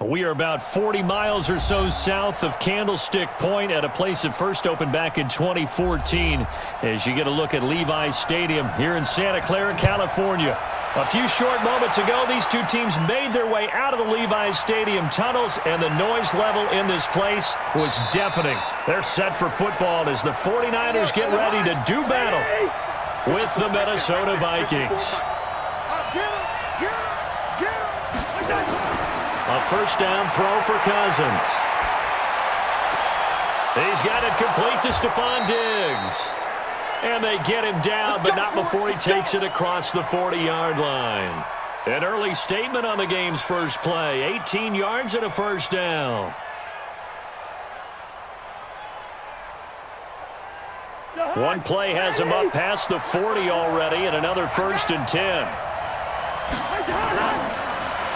We are about 40 miles or so south of Candlestick Point at a place that first opened back in 2014 as you get a look at Levi's Stadium here in Santa Clara, California. A few short moments ago, these two teams made their way out of the Levi's Stadium tunnels, and the noise level in this place was deafening. They're set for football as the 49ers get ready to do battle with the Minnesota Vikings. A first down throw for Cousins. He's got it complete to Stephon Diggs. And they get him down, but not before he takes it across the 40-yard line. An early statement on the game's first play. 18 yards and a first down. One play has him up past the 40 already, and another 1st and 10.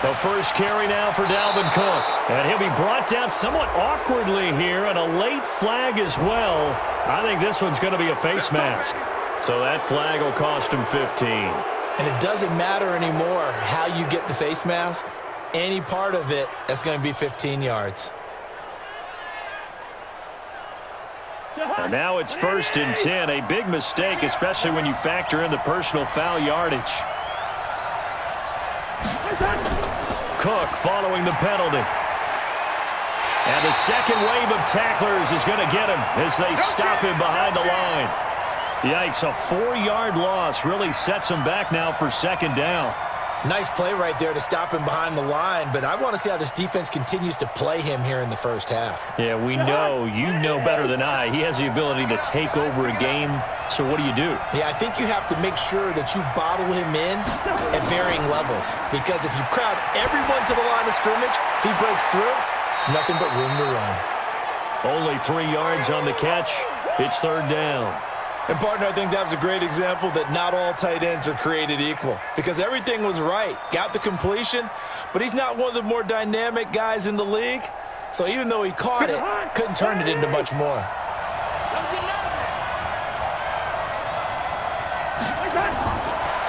The first carry now for Dalvin Cook. And he'll be brought down somewhat awkwardly here, and a late flag as well. I think this one's going to be a face mask. So that flag will cost him 15. And it doesn't matter anymore how you get the face mask. Any part of it, that's going to be 15 yards. And now it's 1st and 10. A big mistake, especially when you factor in the personal foul yardage. Cook following the penalty. And the second wave of tacklers is going to get him as they stop him behind the line. Yikes, a 4-yard loss really sets him back now for 2nd down. Nice play right there to stop him behind the line, but I want to see how this defense continues to play him here in the first half. Yeah, we know, you know better than I. He has the ability to take over a game, so what do you do? Yeah, I think you have to make sure that you bottle him in at varying levels, because if you crowd everyone to the line of scrimmage, if he breaks through, it's nothing but room to run. Only 3 yards on the catch. It's 3rd down. And, partner, I think that was a great example that not all tight ends are created equal, because everything was right. Got the completion, but he's not one of the more dynamic guys in the league. So even though he caught it, couldn't turn it into much more.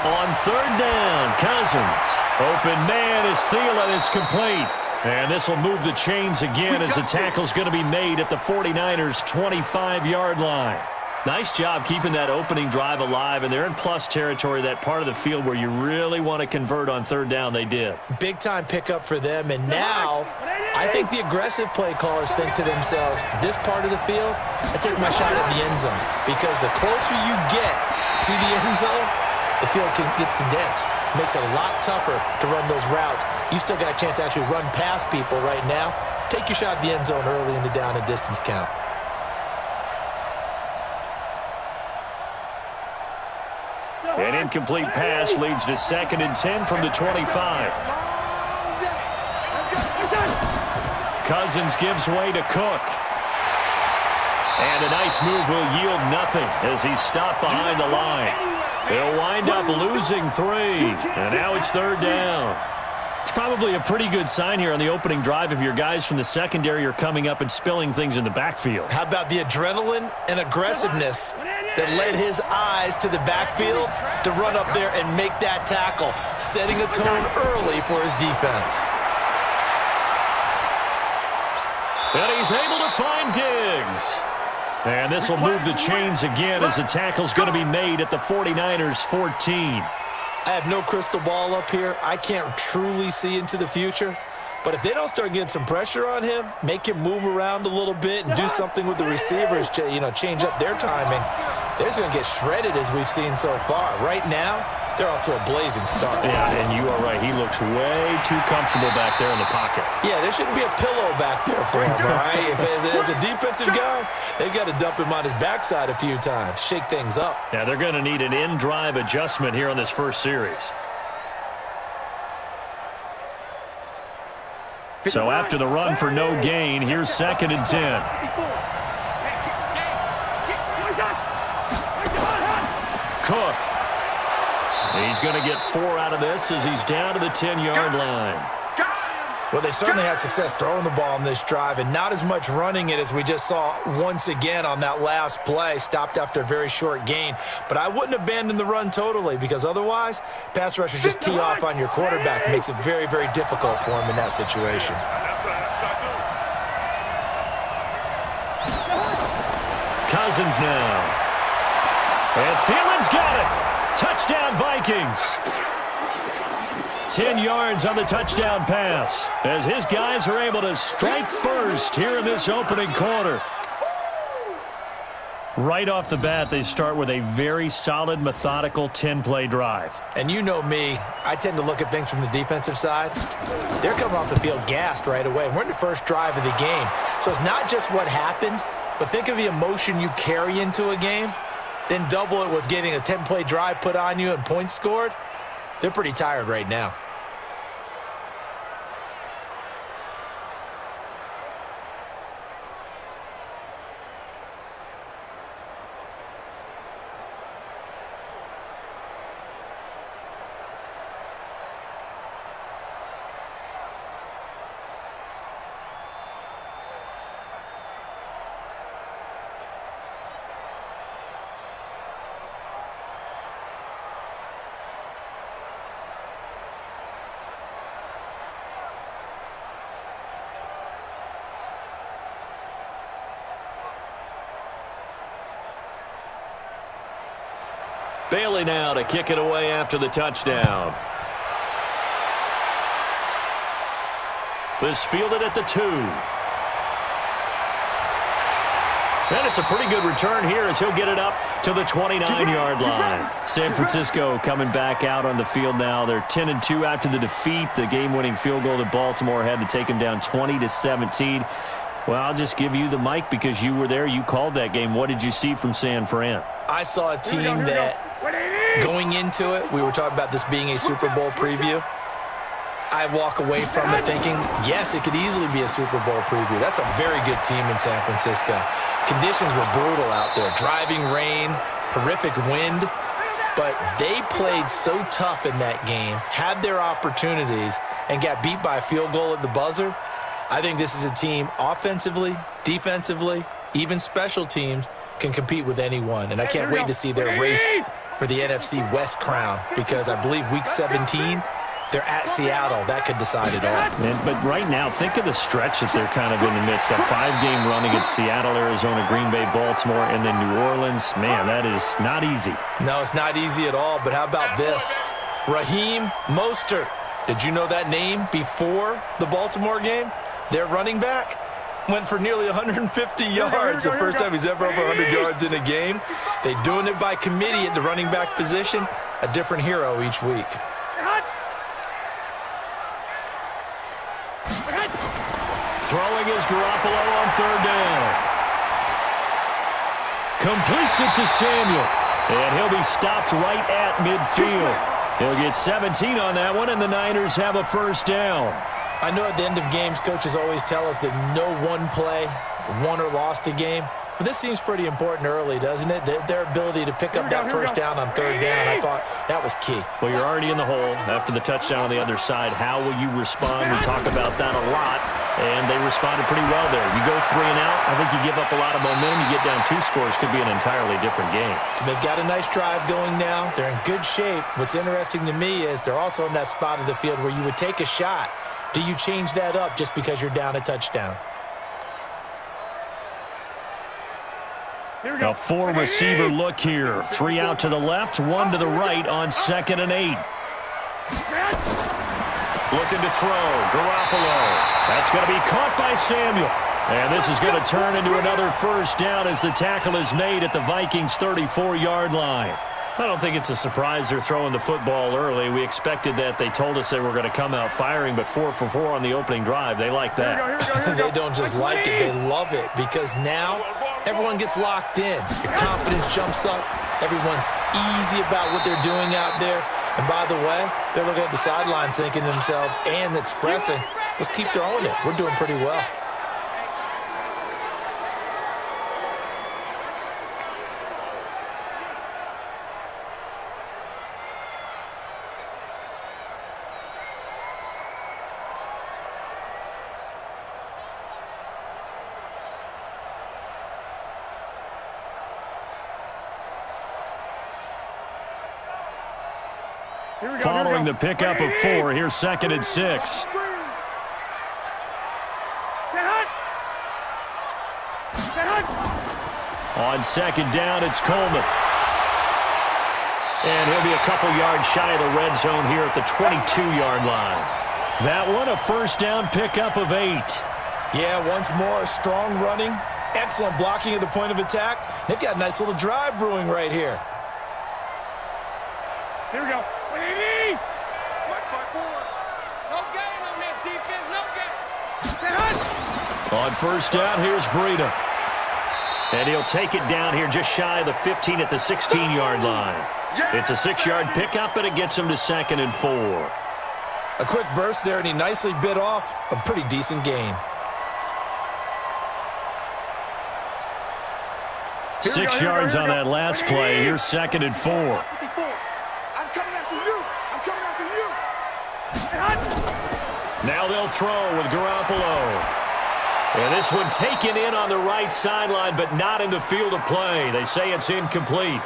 On 3rd down, Cousins. Open man is Thielen. It's complete. And this will move the chains again as the tackle's going to be made at the 49ers' 25-yard line. Nice job keeping that opening drive alive, and they're in plus territory, that part of the field where you really want to convert on 3rd down. They did. Big-time pickup for them, and now I think the aggressive play callers think to themselves, this part of the field, I take my shot at the end zone, because the closer you get to the end zone, the field gets condensed. Makes it a lot tougher to run those routes. You still got a chance to actually run past people right now. Take your shot at the end zone early in the down and distance count. An incomplete pass leads to 2nd and 10 from the 25. Cousins gives way to Cook. And a nice move will yield nothing as he's stopped behind the line. They'll wind up losing 3. And now it's 3rd down. It's probably a pretty good sign here on the opening drive if your guys from the secondary are coming up and spilling things in the backfield. How about the adrenaline and aggressiveness that led his eyes to the backfield to run up there and make that tackle, setting a tone early for his defense. And he's able to find Diggs. And this will move the chains again as the tackle's going to be made at the 49ers' 14. I have no crystal ball up here. I can't truly see into the future. But if they don't start getting some pressure on him, make him move around a little bit and do something with the receivers, change up their timing, they're just going to get shredded as we've seen so far. Right now, they're off to a blazing start. Yeah, and you are right. He looks way too comfortable back there in the pocket. Yeah, there shouldn't be a pillow back there for him, all right? As a defensive guy, they've got to dump him on his backside a few times, shake things up. Yeah, they're going to need an in-drive adjustment here on this first series. So after the run for no gain, here's 2nd and 10. Cook. He's going to get 4 out of this as he's down to the 10-yard line. Well, they certainly had success throwing the ball on this drive and not as much running it as we just saw once again on that last play. Stopped after a very short gain. But I wouldn't abandon the run totally because otherwise, pass rushers just tee off on your quarterback. Makes it very, very difficult for him in that situation. Cousins now. And Thielen's got it. Touchdown, Vikings. 10 yards on the touchdown pass as his guys are able to strike first here in this opening quarter. Right off the bat, they start with a very solid, methodical 10-play drive. And you know me, I tend to look at things from the defensive side. They're coming off the field gassed right away. We're in the first drive of the game. So it's not just what happened, but think of the emotion you carry into a game, then double it with getting a 10-play drive put on you and points scored. They're pretty tired right now. Bailey now to kick it away after the touchdown. This fielded at the 2. And it's a pretty good return here as he'll get it up to the 29-yard line. San Francisco coming back out on the field now. They're 10-2 after the defeat. The game-winning field goal that Baltimore had to take them down 20-17. Well, I'll just give you the mic because you were there. You called that game. What did you see from San Fran? I saw a team that, going into it, we were talking about this being a Super Bowl preview. I walk away from it thinking, yes, it could easily be a Super Bowl preview. That's a very good team in San Francisco. Conditions were brutal out there. Driving rain, horrific wind. But they played so tough in that game, had their opportunities, and got beat by a field goal at the buzzer. I think this is a team offensively, defensively, even special teams can compete with anyone. And I can't wait to see their race for the NFC West crown because I believe Week 17, they're at Seattle. That could decide it all. But right now, think of the stretch that they're kind of in the midst of. 5-game run against Seattle, Arizona, Green Bay, Baltimore, and then New Orleans. Man, that is not easy. No, it's not easy at all. But how about this? Raheem Mostert. Did you know that name before the Baltimore game? Their running back went for nearly 150 yards. The first time he's ever over 100 yards in a game. They're doing it by committee at the running back position. A different hero each week. Throwing is Garoppolo on 3rd down. Completes it to Samuel. And he'll be stopped right at midfield. He'll get 17 on that one, and the Niners have a 1st down. I know at the end of games, coaches always tell us that no one play won or lost a game. But this seems pretty important early, doesn't it? Their ability to pick up that 1st down on 3rd down, I thought that was key. Well, you're already in the hole after the touchdown on the other side. How will you respond? We talk about that a lot, and they responded pretty well there. You go 3 and out, I think you give up a lot of momentum. You get down 2 scores, could be an entirely different game. So they've got a nice drive going now. They're in good shape. What's interesting to me is they're also in that spot of the field where you would take a shot. Do you change that up just because you're down a touchdown? A 4-receiver look here. 3 out to the left, 1 to the right on 2nd and 8. Looking to throw. Garoppolo. That's going to be caught by Samuel. And this is going to turn into another 1st down as the tackle is made at the Vikings' 34-yard line. I don't think it's a surprise they're throwing the football early. We expected that. They told us they were going to come out firing, but 4 for 4 on the opening drive. They like that. They don't just like it. They love it because now everyone gets locked in. Your confidence jumps up. Everyone's easy about what they're doing out there. And by the way, they're looking at the sideline thinking to themselves and expressing, let's keep throwing it. We're doing pretty well. Following the pickup of 4, here's 2nd and 6. On 2nd down, it's Coleman. And he'll be a couple yards shy of the red zone here at the 22-yard line. That one, a 1st down pickup of 8. Yeah, once more, strong running, excellent blocking at the point of attack. They've got a nice little drive brewing right here. Here we go. No game on this defense, no game. On 1st down, here's Breida. And he'll take it down here just shy of the 15 at the 16-yard line. It's a 6-yard pickup, but it gets him to 2nd and 4. A quick burst there, and he nicely bit off a pretty decent gain. 6 yards on that last play. Here's 2nd and 4. I'm coming after you. I'm coming after you. Now they'll throw with Garoppolo. And this one taken in on the right sideline, but not in the field of play. They say it's incomplete.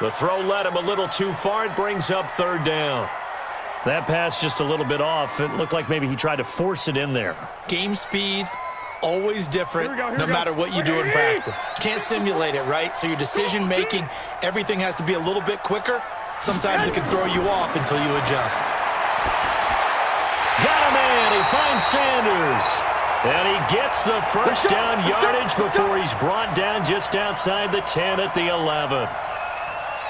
The throw led him a little too far. It brings up 3rd down. That pass just a little bit off. It looked like maybe he tried to force it in there. Game speed, always different, no matter what you do in practice. Can't simulate it, right? So your decision-making, everything has to be a little bit quicker. Sometimes it can throw you off until you adjust. Got him in. He finds Sanders. And he gets the 1st down yardage before he's brought down just outside the 10 at the 11.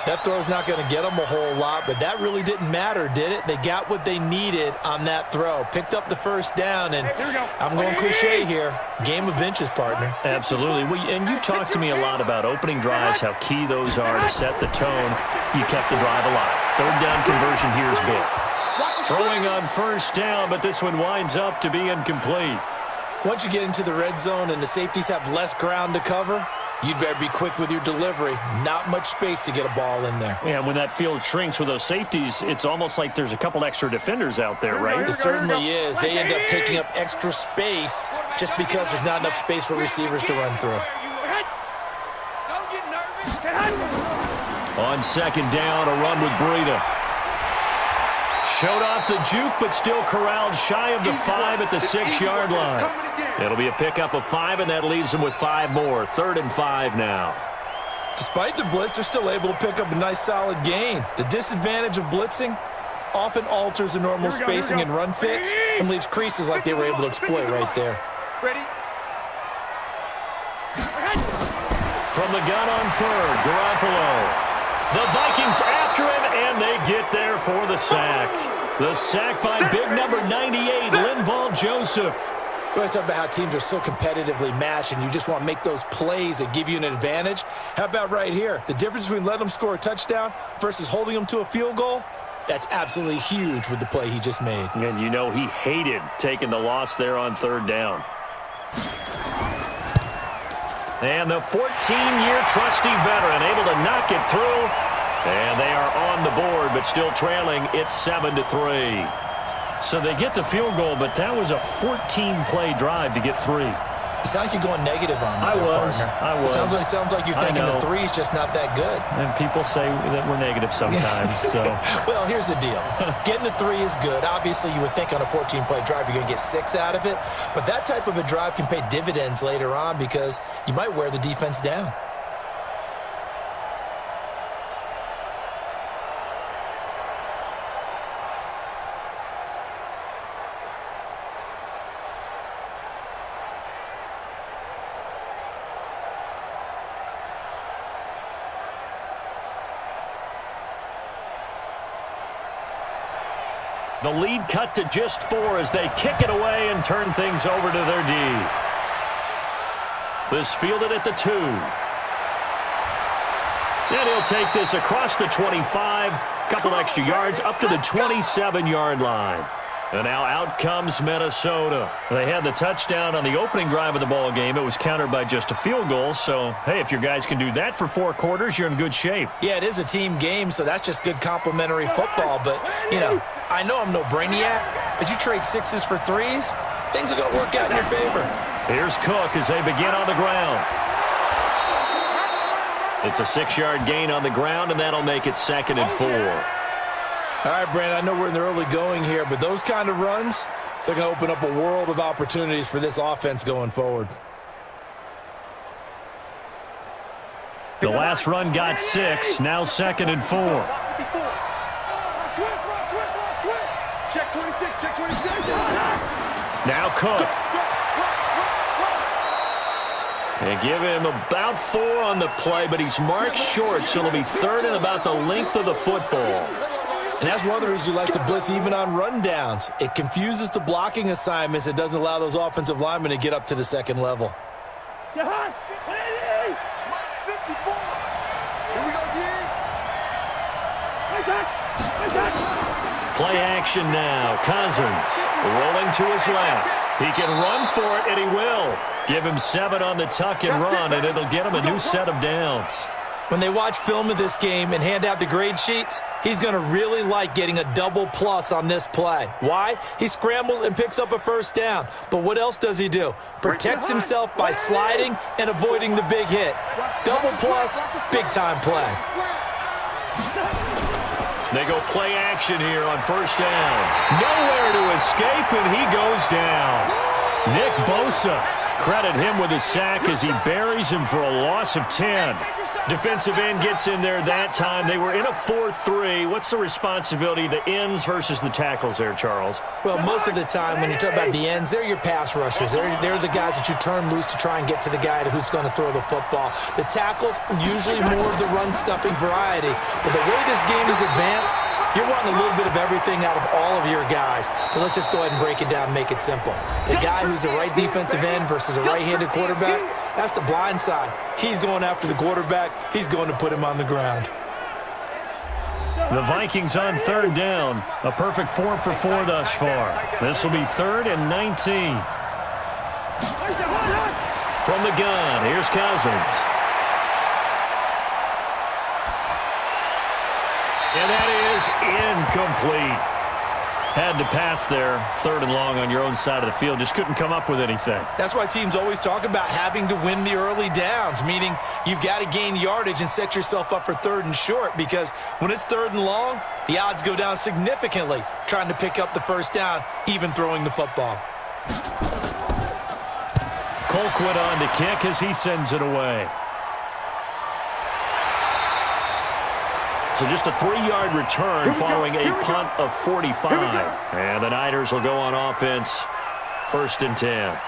That throw's not going to get them a whole lot, but that really didn't matter, did it? They got what they needed on that throw. Picked up the 1st down, and I'm going cliche here. Game of inches, partner. Absolutely. And you talked to me a lot about opening drives, how key those are to set the tone. You kept the drive alive. 3rd down conversion here is big. Throwing on 1st down, but this one winds up to be incomplete. Once you get into the red zone and the safeties have less ground to cover, you'd better be quick with your delivery. Not much space to get a ball in there. Yeah, when that field shrinks with those safeties, it's almost like there's a couple extra defenders out there, right? It certainly is. They end up taking up extra space just because there's not enough space for receivers to run through. On 2nd down, a run with Breida. Showed off the juke, but still corralled shy of the 5 at the 6-yard line. It'll be a pickup of 5, and that leaves them with 5 more. 3rd and 5 now. Despite the blitz, they're still able to pick up a nice solid gain. The disadvantage of blitzing often alters the normal spacing and run fits and leaves creases like they were able to exploit right there. Ready? From the gun on 3rd, Garoppolo. The Vikings after him, and they get there for the sack. The sack by big number 98, Linval Joseph. We always talk about how teams are so competitively matched, and you just want to make those plays that give you an advantage. How about right here? The difference between letting them score a touchdown versus holding them to a field goal, that's absolutely huge with the play he just made. And you know he hated taking the loss there on 3rd down. And the 14-year trusty veteran able to knock it through. And they are on the board, but still trailing. It's 7-3. So they get the field goal, but that was a 14-play drive to get 3. It sounds like you're going negative on me. I there, was. partner. I was. It sounds like you're thinking the 3's just not that good. And people say that we're negative sometimes. So. Well, here's the deal. Getting the 3 is good. Obviously, you would think on a 14-play drive you're going to get 6 out of it. But that type of a drive can pay dividends later on because you might wear the defense down. The lead cut to just 4 as they kick it away and turn things over to their D. This fielded at the 2. And he'll take this across the 25, couple extra yards up to the 27-yard line. And now out comes Minnesota. They had the touchdown on the opening drive of the ball game. It was countered by just a field goal. So, hey, if your guys can do that for 4 quarters, you're in good shape. Yeah, it is a team game, so that's just good complimentary football. But, you know, I know I'm no brainiac, but you trade 6s for 3s, things are going to work out in your favor. Here's Cook as they begin on the ground. It's a 6-yard gain on the ground, and that'll make it 2nd and 4. All right, Brandon, I know we're in the early going here, but those kind of runs, they're going to open up a world of opportunities for this offense going forward. The last run got 6, now 2nd and 4. Check 26, check 26. Now Cook. And give him about 4 on the play, but he's marked short, so it'll be 3rd and about the length of the football. And that's one of the reasons you like to blitz even on rundowns. It confuses the blocking assignments. It doesn't allow those offensive linemen to get up to the second level. Here we go, Play action now. Cousins rolling to his left. He can run for it, and he will. Give him 7 on the tuck and run, and it'll get him a new set of downs. When they watch film of this game and hand out the grade sheets, he's going to really like getting a double plus on this play. Why? He scrambles and picks up a first down. But what else does he do? Protects himself by sliding and avoiding the big hit. Double plus, big-time play. They go play action here on first down. Nowhere to escape, and he goes down. Nick Bosa, credit him with a sack as he buries him for a loss of 10. Defensive end gets in there that time. They were in a 4-3. What's the responsibility, the ends versus the tackles there, Charles? Well, most of the time when you talk about the ends, they're your pass rushers. They're the guys that you turn loose to try and get to the guy who's going to throw the football. The tackles, usually more of the run-stuffing variety. But the way this game is advanced, you're wanting a little bit of everything out of all of your guys. But let's just go ahead and break it down and make it simple. The guy who's the right defensive end versus a right-handed quarterback, that's the blind side. He's going after the quarterback. He's going to put him on the ground. The Vikings on 3rd down. A perfect 4 for 4 thus far. This will be 3rd and 19. From the gun, here's Cousins. And that is incomplete. Had to pass there, 3rd and long on your own side of the field. Just couldn't come up with anything. That's why teams always talk about having to win the early downs, meaning you've got to gain yardage and set yourself up for 3rd and short, because when it's 3rd and long, the odds go down significantly trying to pick up the first down, even throwing the football. Colquitt on to kick as he sends it away. So just a 3-yard return following a punt of 45. And the Niners will go on offense, 1st and 10.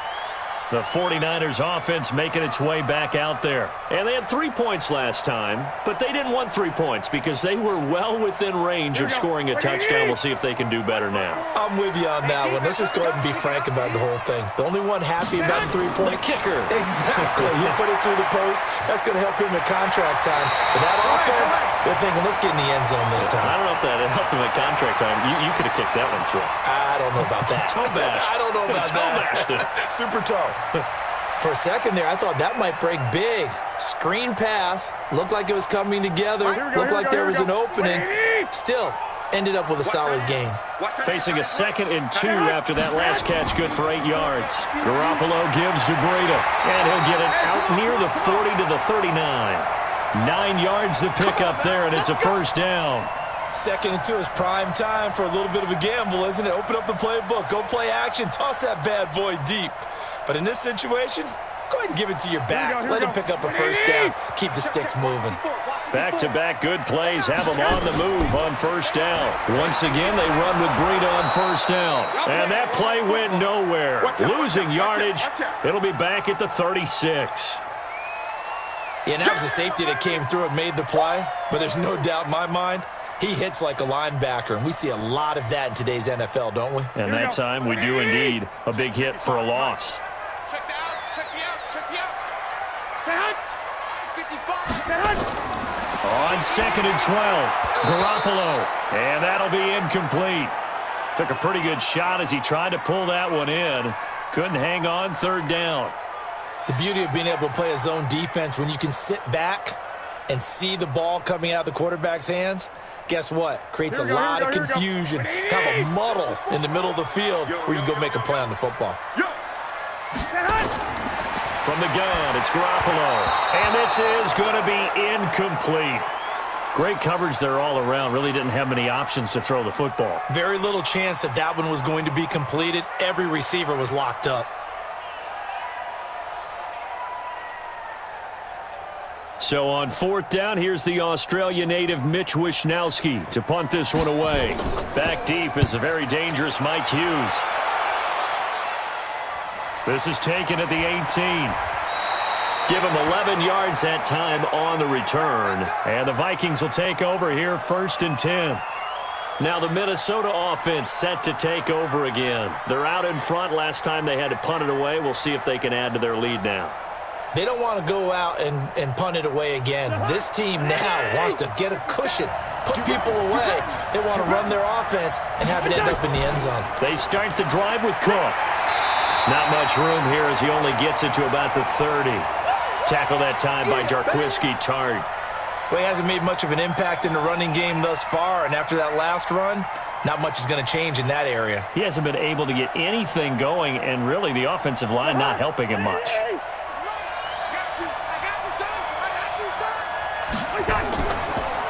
The 49ers offense making its way back out there. And they had 3 points last time, but they didn't want 3 points because they were well within range of scoring a touchdown. We'll see if they can do better now. I'm with you on that one. Let's just go ahead and be frank about the whole thing. The only one happy about the 3-point kicker. Exactly. You put it through the post. That's going to help him at contract time. But that offense, they're thinking, let's get in the end zone this time. I don't know if that helped him at contract time. You could have kicked that one through. I don't know about that. Toe bash. I don't know about that. Super toe. For a second there, I thought that might break big. Screen pass. Looked like it was coming together. Looked like there was an opening. Still, ended up with a solid game. Facing a 2nd and 2 after that last catch, good for 8 yards. Garoppolo gives to Breida, and he'll get it out near the 40 to the 39. 9 yards to pick up there, and it's a first down. 2nd and 2 is prime time for a little bit of a gamble, isn't it? Open up the playbook, go play action, toss that bad boy deep. But in this situation, go ahead and give it to your back. Let him pick up a first down. Keep the sticks moving. Back-to-back good plays have them on the move on first down. Once again, they run with Breida on first down. And that play went nowhere. Losing yardage. It'll be back at the 36. Yeah, that was a safety that came through and made the play. But there's no doubt in my mind, he hits like a linebacker, and we see a lot of that in today's NFL, don't we? And that time, we do indeed. A big hit for a loss. Check the out, check the out, check the out. 55. On 2nd and 12, Garoppolo. And that'll be incomplete. Took a pretty good shot as he tried to pull that one in. Couldn't hang on 3rd down. The beauty of being able to play a zone defense when you can sit back and see the ball coming out of the quarterback's hands, guess what? Creates a lot of confusion, kind of a muddle in the middle of the field where you can go make a play on the football. From the gun, it's Garoppolo. And this is going to be incomplete. Great coverage there all around. Really didn't have many options to throw the football. Very little chance that that one was going to be completed. Every receiver was locked up. So on 4th down, here's the Australia native Mitch Wishnowsky to punt this one away. Back deep is a very dangerous Mike Hughes. This is taken at the 18. Give him 11 yards that time on the return. And the Vikings will take over here 1st and 10. Now the Minnesota offense set to take over again. They're out in front. Last time they had to punt it away. We'll see if they can add to their lead now. They don't want to go out and punt it away again. This team now wants to get a cushion, put people away. They want to run their offense and have it end up in the end zone. They start the drive with Cook. Not much room here as he only gets it to about the 30. Tackle that time by Jarquiski Tart. Well, he hasn't made much of an impact in the running game thus far, and after that last run, not much is going to change in that area. He hasn't been able to get anything going, and really the offensive line not helping him much.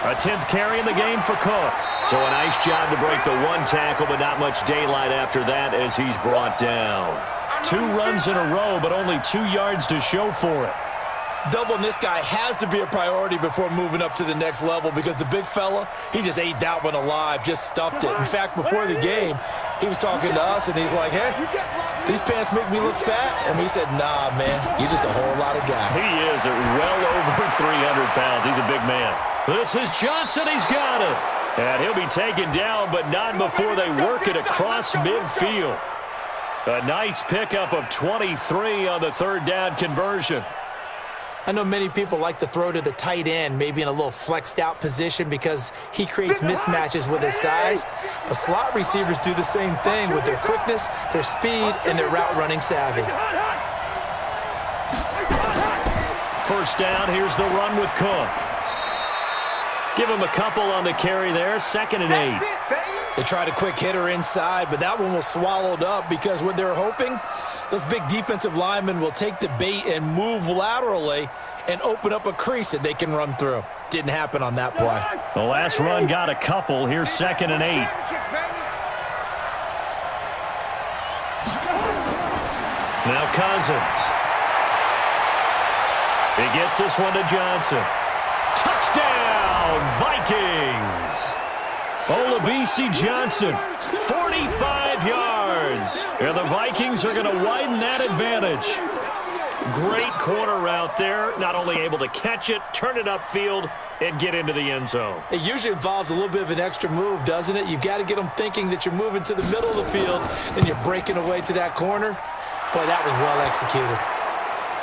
A 10th carry in the game for Cook. So a nice job to break the one tackle, but not much daylight after that as he's brought down. 2 runs in a row, but only 2 yards to show for it. Doubling this guy has to be a priority before moving up to the next level because the big fella, he just ate that one alive, just stuffed it. In fact, before the game, he was talking to us, and he's like, hey, these pants make me look fat. And we said, nah, man, you're just a whole lot of guy. He is at well over 300 pounds. He's a big man. This is Johnson. He's got it. And he'll be taken down, but not before they work it across midfield. A nice pickup of 23 on the 3rd down conversion. I know many people like to throw to the tight end, maybe in a little flexed out position because he creates mismatches with his size. But slot receivers do the same thing with their quickness, their speed, and their route running savvy. 1st down, here's the run with Cook. Give him a couple on the carry there, 2nd and 8. They tried a quick hitter inside, but that one was swallowed up because what they're hoping, those big defensive linemen will take the bait and move laterally and open up a crease that they can run through. Didn't happen on that play. The last run got a couple. Here's 2nd and 8. Now Cousins. He gets this one to Johnson. Touchdown, Vikings! Olabisi Johnson, 45 yards. And the Vikings are going to widen that advantage. Great corner route there. Not only able to catch it, turn it upfield, and get into the end zone. It usually involves a little bit of an extra move, doesn't it? You've got to get them thinking that you're moving to the middle of the field and you're breaking away to that corner. Boy, that was well executed.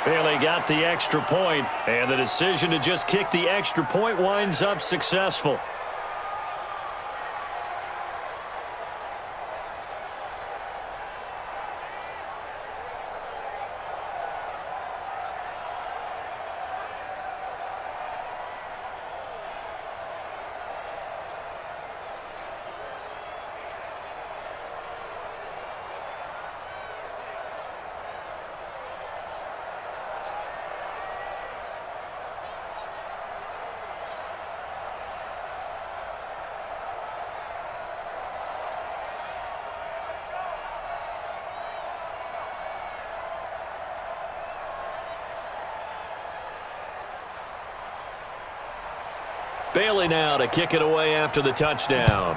Bailey got the extra point, and the decision to just kick the extra point winds up successful. Bailey now to kick it away after the touchdown.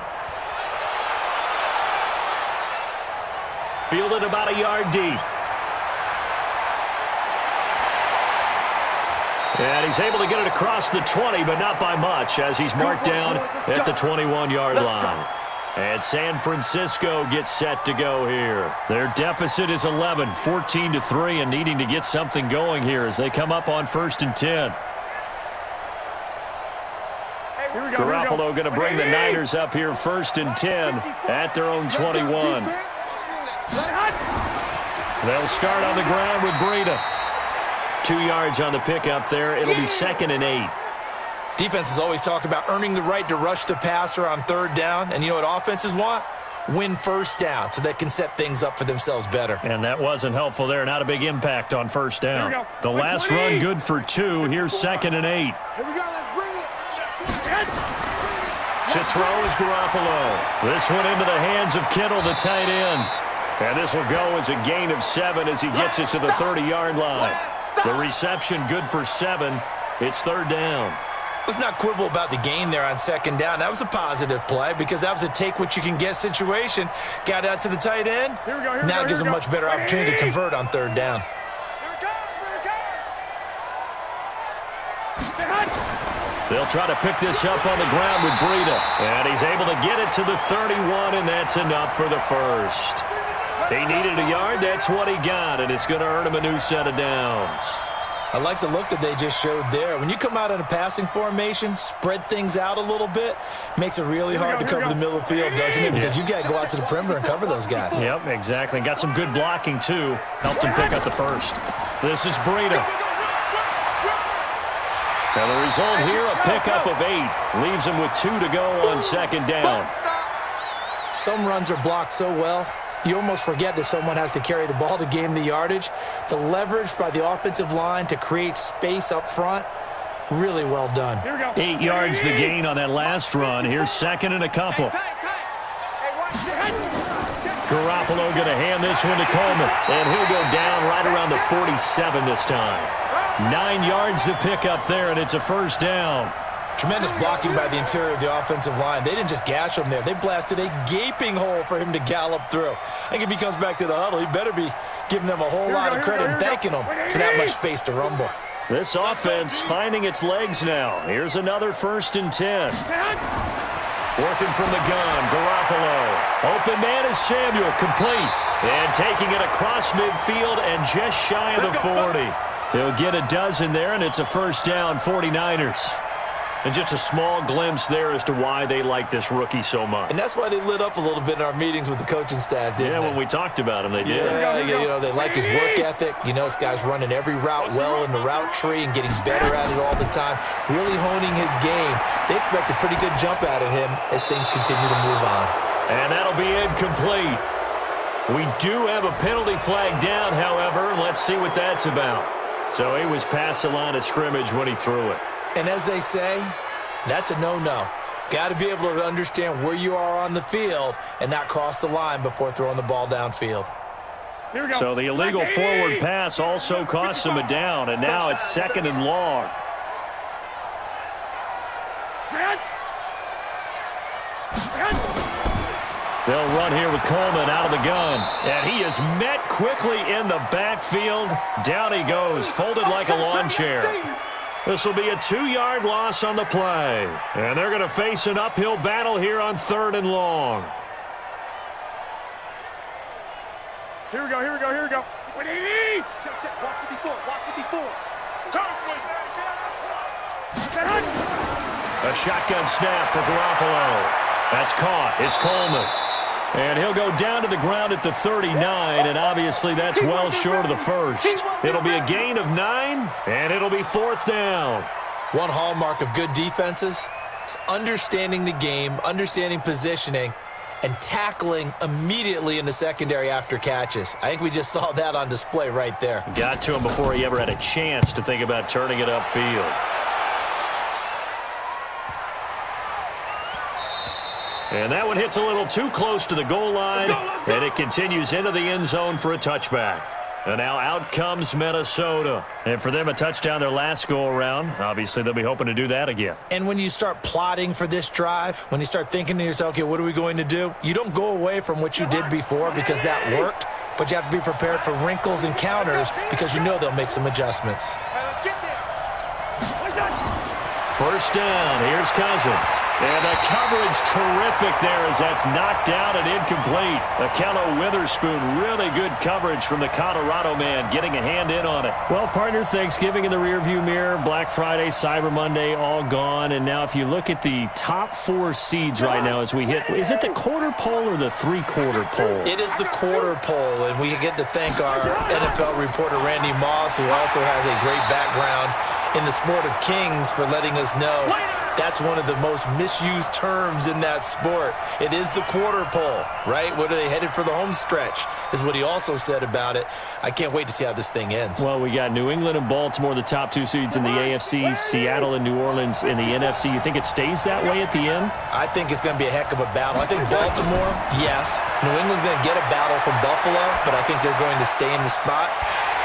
Fielded about a yard deep. And he's able to get it across the 20, but not by much, as he's marked down at the 21-yard line. And San Francisco gets set to go here. Their deficit is 11, 14-3, and needing to get something going here as they come up on 1st and 10. Garoppolo going to bring the Niners up here 1st and 10 at their own 21. They'll start on the ground with Breida. 2 yards on the pickup there. It'll be 2nd and 8. Defenses always talk about earning the right to rush the passer on 3rd down. And you know what offenses want? Win 1st down so they can set things up for themselves better. And that wasn't helpful there. Not a big impact on 1st down. The last run good for 2. Here's 2nd and 8. Here we go. Let's bring it. To throw is Garoppolo. This one into the hands of Kittle, the tight end. And this will go as a gain of 7 as he gets it to the 30-yard line. The reception good for 7. It's third down. Let's not quibble about the gain there on second down. That was a positive play because that was a take-what-you-can-get situation. Got out to the tight end. Now it gives a much better opportunity to convert on third down. They'll try to pick this up on the ground with Breida. And he's able to get it to the 31, and that's enough for the first. He needed a yard. That's what he got, and it's going to earn him a new set of downs. I like the look that they just showed there. When you come out in a passing formation, spread things out a little bit, makes it really hard to cover the middle of the field, doesn't it? Because you got to go out to the perimeter and cover those guys. Yep, exactly. Got some good blocking, too. Helped him pick up the first. This is Breida. And the result here, a pickup of 8. Leaves him with 2 to go on second down. Some runs are blocked so well, you almost forget that someone has to carry the ball to gain the yardage. The leverage by the offensive line to create space up front, really well done. 8 yards the gain on that last run. Here's second and a couple. Garoppolo going to hand this one to Coleman. And he'll go down right around the 47 this time. 9 yards to pick up there, and it's a first down. Tremendous blocking by the interior of the offensive line. They didn't just gash him there. They blasted a gaping hole for him to gallop through. I think if he comes back to the huddle, he better be giving them a whole lot of credit and thanking them for that much space to rumble. This offense finding its legs now. Here's another 1st and 10. Working from the gun, Garoppolo. Open man is Samuel, complete. And taking it across midfield and just shy of the 40. He'll get a dozen there, and it's a first down, 49ers. And just a small glimpse there as to why they like this rookie so much. And that's why they lit up a little bit in our meetings with the coaching staff, didn't they? When we talked about him, they did. Yeah, you know, they like his work ethic. You know, this guy's running every route well in the route tree and getting better at it all the time, really honing his game. They expect a pretty good jump out of him as things continue to move on. And that'll be incomplete. We do have a penalty flag down, however, and let's see what that's about. So he was past the line of scrimmage when he threw it. And as they say, that's a no-no. Got to be able to understand where you are on the field and not cross the line before throwing the ball downfield. So the illegal forward pass also costs him a down, and now it's 2nd and long. They'll run here with Coleman out of the gun. And he is met quickly in the backfield. Down he goes, folded like a lawn chair. This will be a 2-yard loss on the play. And they're going to face an uphill battle here on 3rd and long. Here we go. What do you need? Check. Watch 54. A shotgun snap for Garoppolo. That's caught. It's Coleman. And he'll go down to the ground at the 39, and obviously that's well short of the first. It'll be a gain of 9, and it'll be 4th down. One hallmark of good defenses is understanding the game, understanding positioning, and tackling immediately in the secondary after catches. I think we just saw that on display right there. Got to him before he ever had a chance to think about turning it upfield. And that one hits a little too close to the goal line, and it continues into the end zone for a touchback. And now out comes Minnesota. And for them, a touchdown their last go-around. Obviously, they'll be hoping to do that again. And when you start plotting for this drive, when you start thinking to yourself, okay, what are we going to do? You don't go away from what you did before because that worked, but you have to be prepared for wrinkles and counters because you know they'll make some adjustments. First down, here's Cousins. And the coverage terrific there as that's knocked down and incomplete. Akello Witherspoon, really good coverage from the Colorado man, getting a hand in on it. Well, partner, Thanksgiving in the rearview mirror, Black Friday, Cyber Monday, all gone. And now if you look at the top 4 seeds right now as we hit, is it the quarter pole or the 3/4 pole? It is the quarter pole, and we get to thank our NFL reporter, Randy Moss, who also has a great background in the sport of kings, for letting us know That's one of the most misused terms in that sport. It is the quarter pole, right? What are they headed for the home stretch is what he also said about it. I can't wait to see how this thing ends. Well, we got New England and Baltimore, the top 2 seeds in the AFC, Seattle and New Orleans in the NFC. You think it stays that way at the end? I think it's going to be a heck of a battle. I think Baltimore, yes. New England's going to get a battle from Buffalo, but I think they're going to stay in the spot.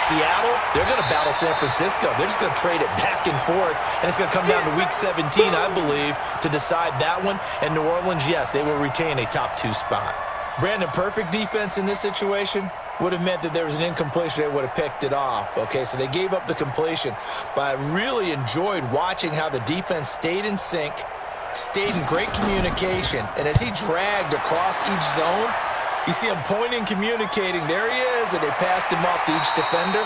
Seattle, they're going to battle San Francisco. They're just going to trade it back and forth, and it's going to come down to Week 17, I believe, to decide that one. And New Orleans, yes, they will retain a top 2 spot. Brandon, perfect defense in this situation would have meant that there was an incompletion. They would have picked it off. Okay, so they gave up the completion, but I really enjoyed watching how the defense stayed in sync, stayed in great communication, and as he dragged across each zone, you see him pointing, communicating. There he is, and they passed him off to each defender.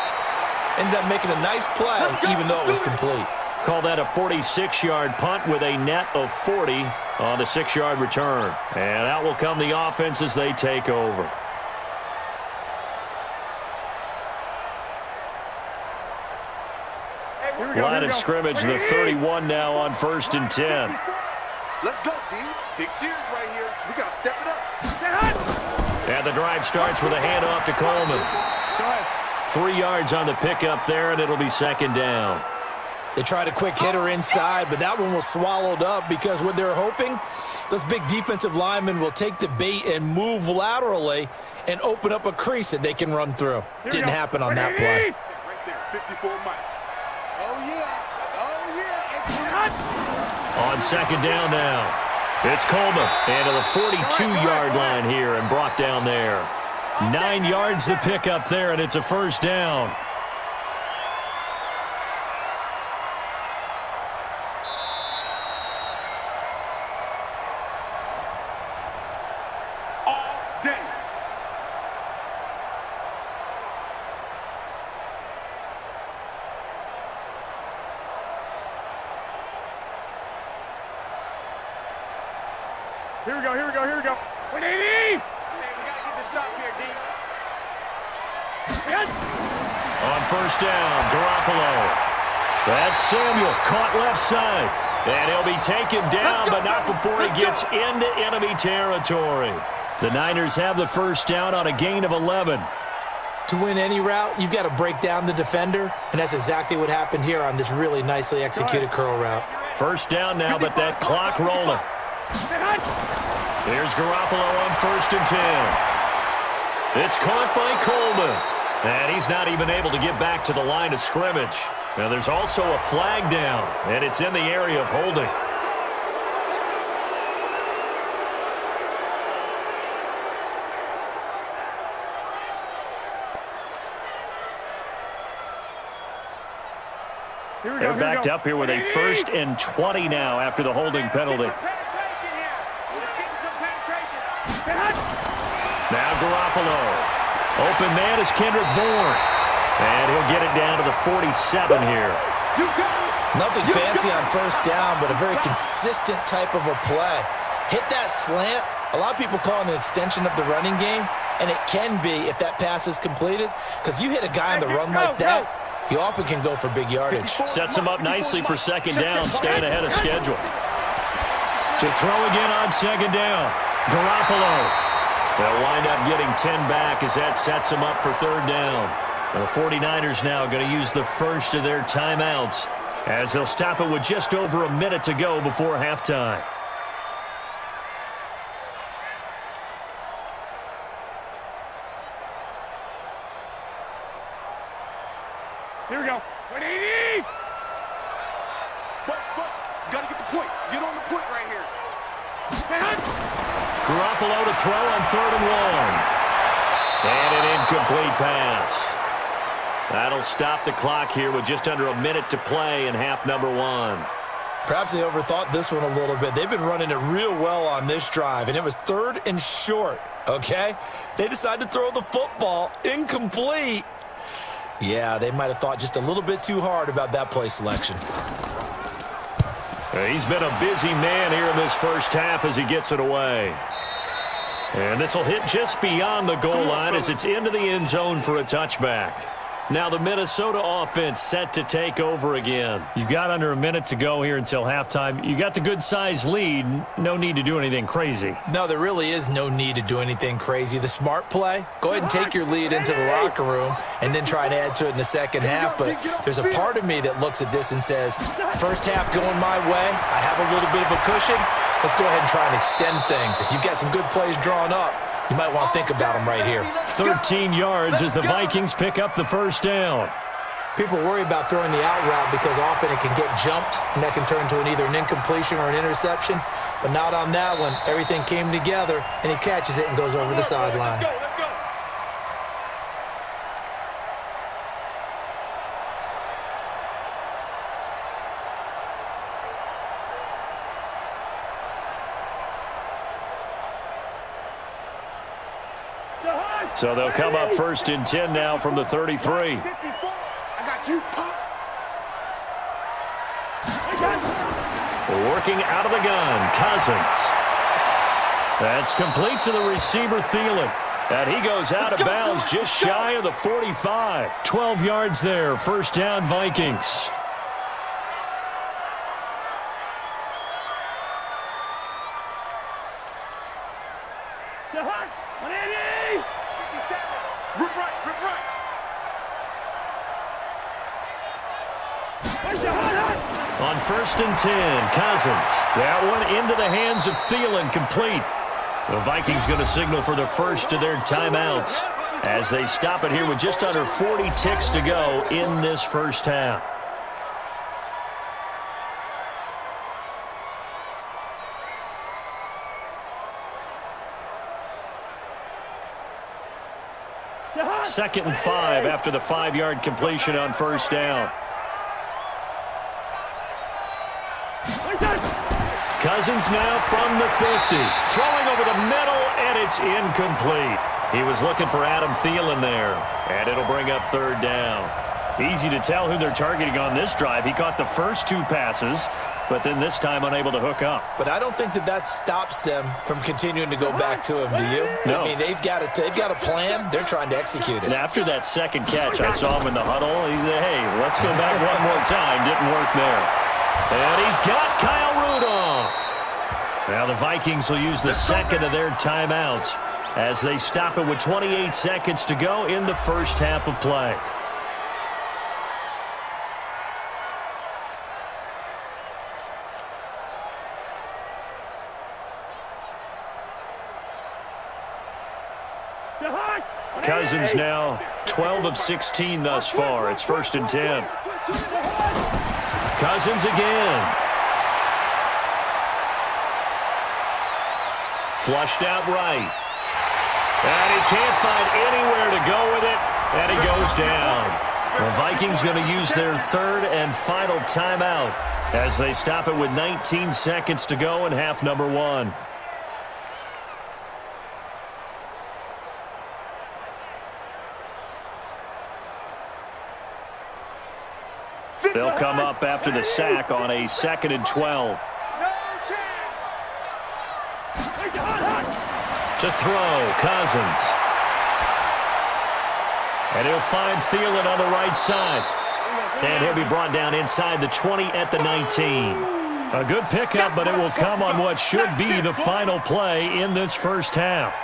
Ended up making a nice play, even though it was complete. Call that a 46-yard punt with a net of 40 on the 6-yard return. And out will come the offense as they take over. Line of scrimmage, the 31 now on 1st and 10. Let's go, D. Big series right here. We got to step it up. And the drive starts with a handoff to Coleman. 3 yards on the pickup there, and it'll be 2nd down. They tried a quick hitter inside, but that one was swallowed up because what they're hoping, those big defensive linemen will take the bait and move laterally and open up a crease that they can run through. Didn't happen on that play. Right there, 54 Mike. Oh, yeah. Oh, yeah. On 2nd down now, it's Coleman. And to the 42-yard line here and brought down there. 9 yards to pick up there, and it's a 1st down. All day. Here we go, here we go, here we go. 180! We got to get this stop here, D. On 1st down, Garoppolo. That's Samuel, caught left side. And he'll be taken down, but not before he gets into enemy territory. The Niners have the 1st down on a gain of 11. To win any route, you've got to break down the defender, and that's exactly what happened here on this really nicely executed curl route. 1st down now, but that clock rolling. Here's Garoppolo on 1st and 10. It's caught by Coleman. And he's not even able to get back to the line of scrimmage. Now there's also a flag down, and it's in the area of holding. They're backed up here with a 1st and 20 now after the holding penalty. Now Garoppolo. Open man is Kendrick Bourne. And he'll get it down to the 47 here. Nothing fancy on 1st down, but a very consistent type of a play. Hit that slant. A lot of people call it an extension of the running game, and it can be if that pass is completed, because you hit a guy on the run like that, you often can go for big yardage. Sets him up nicely for 2nd down, staying ahead of schedule. To throw again on 2nd down, Garoppolo. They'll wind up getting 10 back as that sets them up for 3rd down. The 49ers now going to use the first of their timeouts as they'll stop it with just over a minute to go before halftime. Here we go. 180! But, got to get the point. Get on the point right here. Garoppolo to throw on 3rd and 1. And an incomplete pass. That'll stop the clock here with just under a minute to play in half number 1. Perhaps they overthought this one a little bit. They've been running it real well on this drive, and it was 3rd and short, okay? They decided to throw the football incomplete. Yeah, they might have thought just a little bit too hard about that play selection. He's been a busy man here in this 1st half as he gets it away. And this will hit just beyond the goal line as it's into the end zone for a touchback. Now the Minnesota offense set to take over again. You've got under a minute to go here until halftime. You got the good-sized lead. No need to do anything crazy. No, there really is no need to do anything crazy. The smart play, go ahead and take your lead into the locker room and then try and add to it in the second half. But there's a part of me that looks at this and says, first half going my way, I have a little bit of a cushion. Let's go ahead and try and extend things. If you've got some good plays drawn up, you might want to think about them right here. 13 yards as the Vikings pick up the first down. People worry about throwing the out route because often it can get jumped, and that can turn into either an incompletion or an interception. But not on that one. Everything came together, and he catches it and goes over the sideline. Let's go. So they'll come up first and 10 now from the 33. 54. I got you, Pop. Working out of the gun, Cousins. That's complete to the receiver, Thielen. And he goes out of bounds just shy of the 45. 12 yards there, first down, Vikings. On first and 10, Cousins. That one into the hands of Thielen, complete. The Vikings going to signal for the first of their timeouts as they stop it here with just under 40 ticks to go in this first half. Second and 5 after the 5-yard completion on first down. Cousins now from the 50. Throwing over the middle, and it's incomplete. He was looking for Adam Thielen there, and it'll bring up third down. Easy to tell who they're targeting on this drive. He caught the first 2 passes, but then this time unable to hook up. But I don't think that stops them from continuing to go back to him, do you? No. I mean, they've got a plan. They're trying to execute it. And after that second catch, I saw him in the huddle. He said, hey, let's go back one more time. Didn't work there. And he's got Kyle Rudolph. Now the Vikings will use the second of their timeouts as they stop it with 28 seconds to go in the first half of play. Cousins now 12 of 16 thus far. It's first and 10. Cousins again. Flushed out right. And he can't find anywhere to go with it, and he goes down. The Vikings going to use their third and final timeout as they stop it with 19 seconds to go in half number 1. They'll come up after the sack on a 2nd and 12. To throw, Cousins. And he'll find Thielen on the right side. And he'll be brought down inside the 20 at the 19. A good pickup, but it will come on what should be the final play in this first half.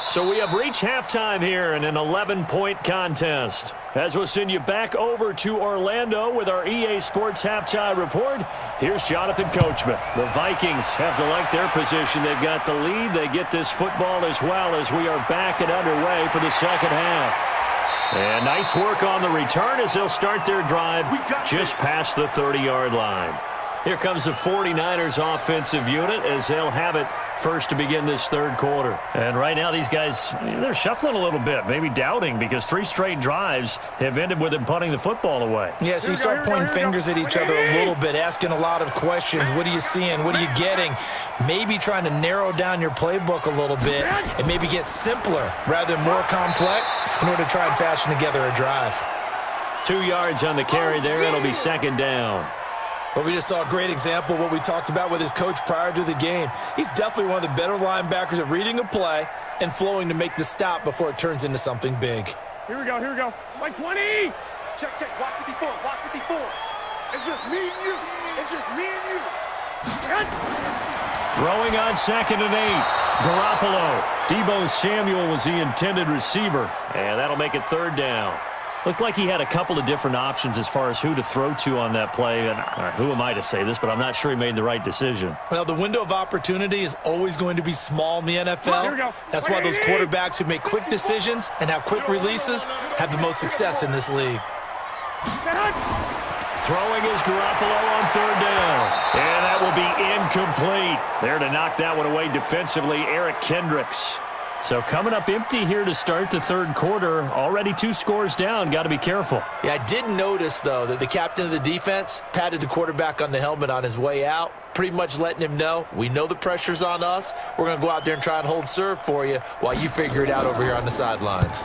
So we have reached halftime here in an 11-point contest. As we'll send you back over to Orlando with our EA Sports Halftime Report, here's Jonathan Coachman. The Vikings have to like their position. They've got the lead. They get this football as well as we are back and underway for the second half. And nice work on the return as they'll start their drive just past the 30-yard line. Here comes the 49ers offensive unit as they'll have it first to begin this third quarter. And right now these guys, they're shuffling a little bit, maybe doubting, because 3 straight drives have ended with them punting the football away. Yeah, so you start pointing fingers at each other a little bit, asking a lot of questions. What are you seeing? What are you getting? Maybe trying to narrow down your playbook a little bit and maybe get simpler rather than more complex in order to try and fashion together a drive. 2 yards on the carry there. It'll be second down. But we just saw a great example of what we talked about with his coach prior to the game. He's definitely one of the better linebackers at reading a play and flowing to make the stop before it turns into something big. Here we go, here we go. Like 20! Check, check. Watch 54. Watch 54. It's just me and you. It's just me and you. Throwing on 2nd and 8. Garoppolo. Deebo Samuel was the intended receiver. And that'll make it 3rd down. Looked like he had a couple of different options as far as who to throw to on that play. And who am I to say this, but I'm not sure he made the right decision. Well, the window of opportunity is always going to be small in the NFL. That's why those quarterbacks who make quick decisions and have quick releases have the most success in this league. Throwing is Garoppolo on 3rd down. And that will be incomplete. There to knock that one away defensively, Eric Kendricks. So coming up empty here to start the 3rd quarter. Already 2 scores down. Got to be careful. Yeah, I did notice, though, that the captain of the defense patted the quarterback on the helmet on his way out, pretty much letting him know, we know the pressure's on us. We're going to go out there and try and hold serve for you while you figure it out over here on the sidelines.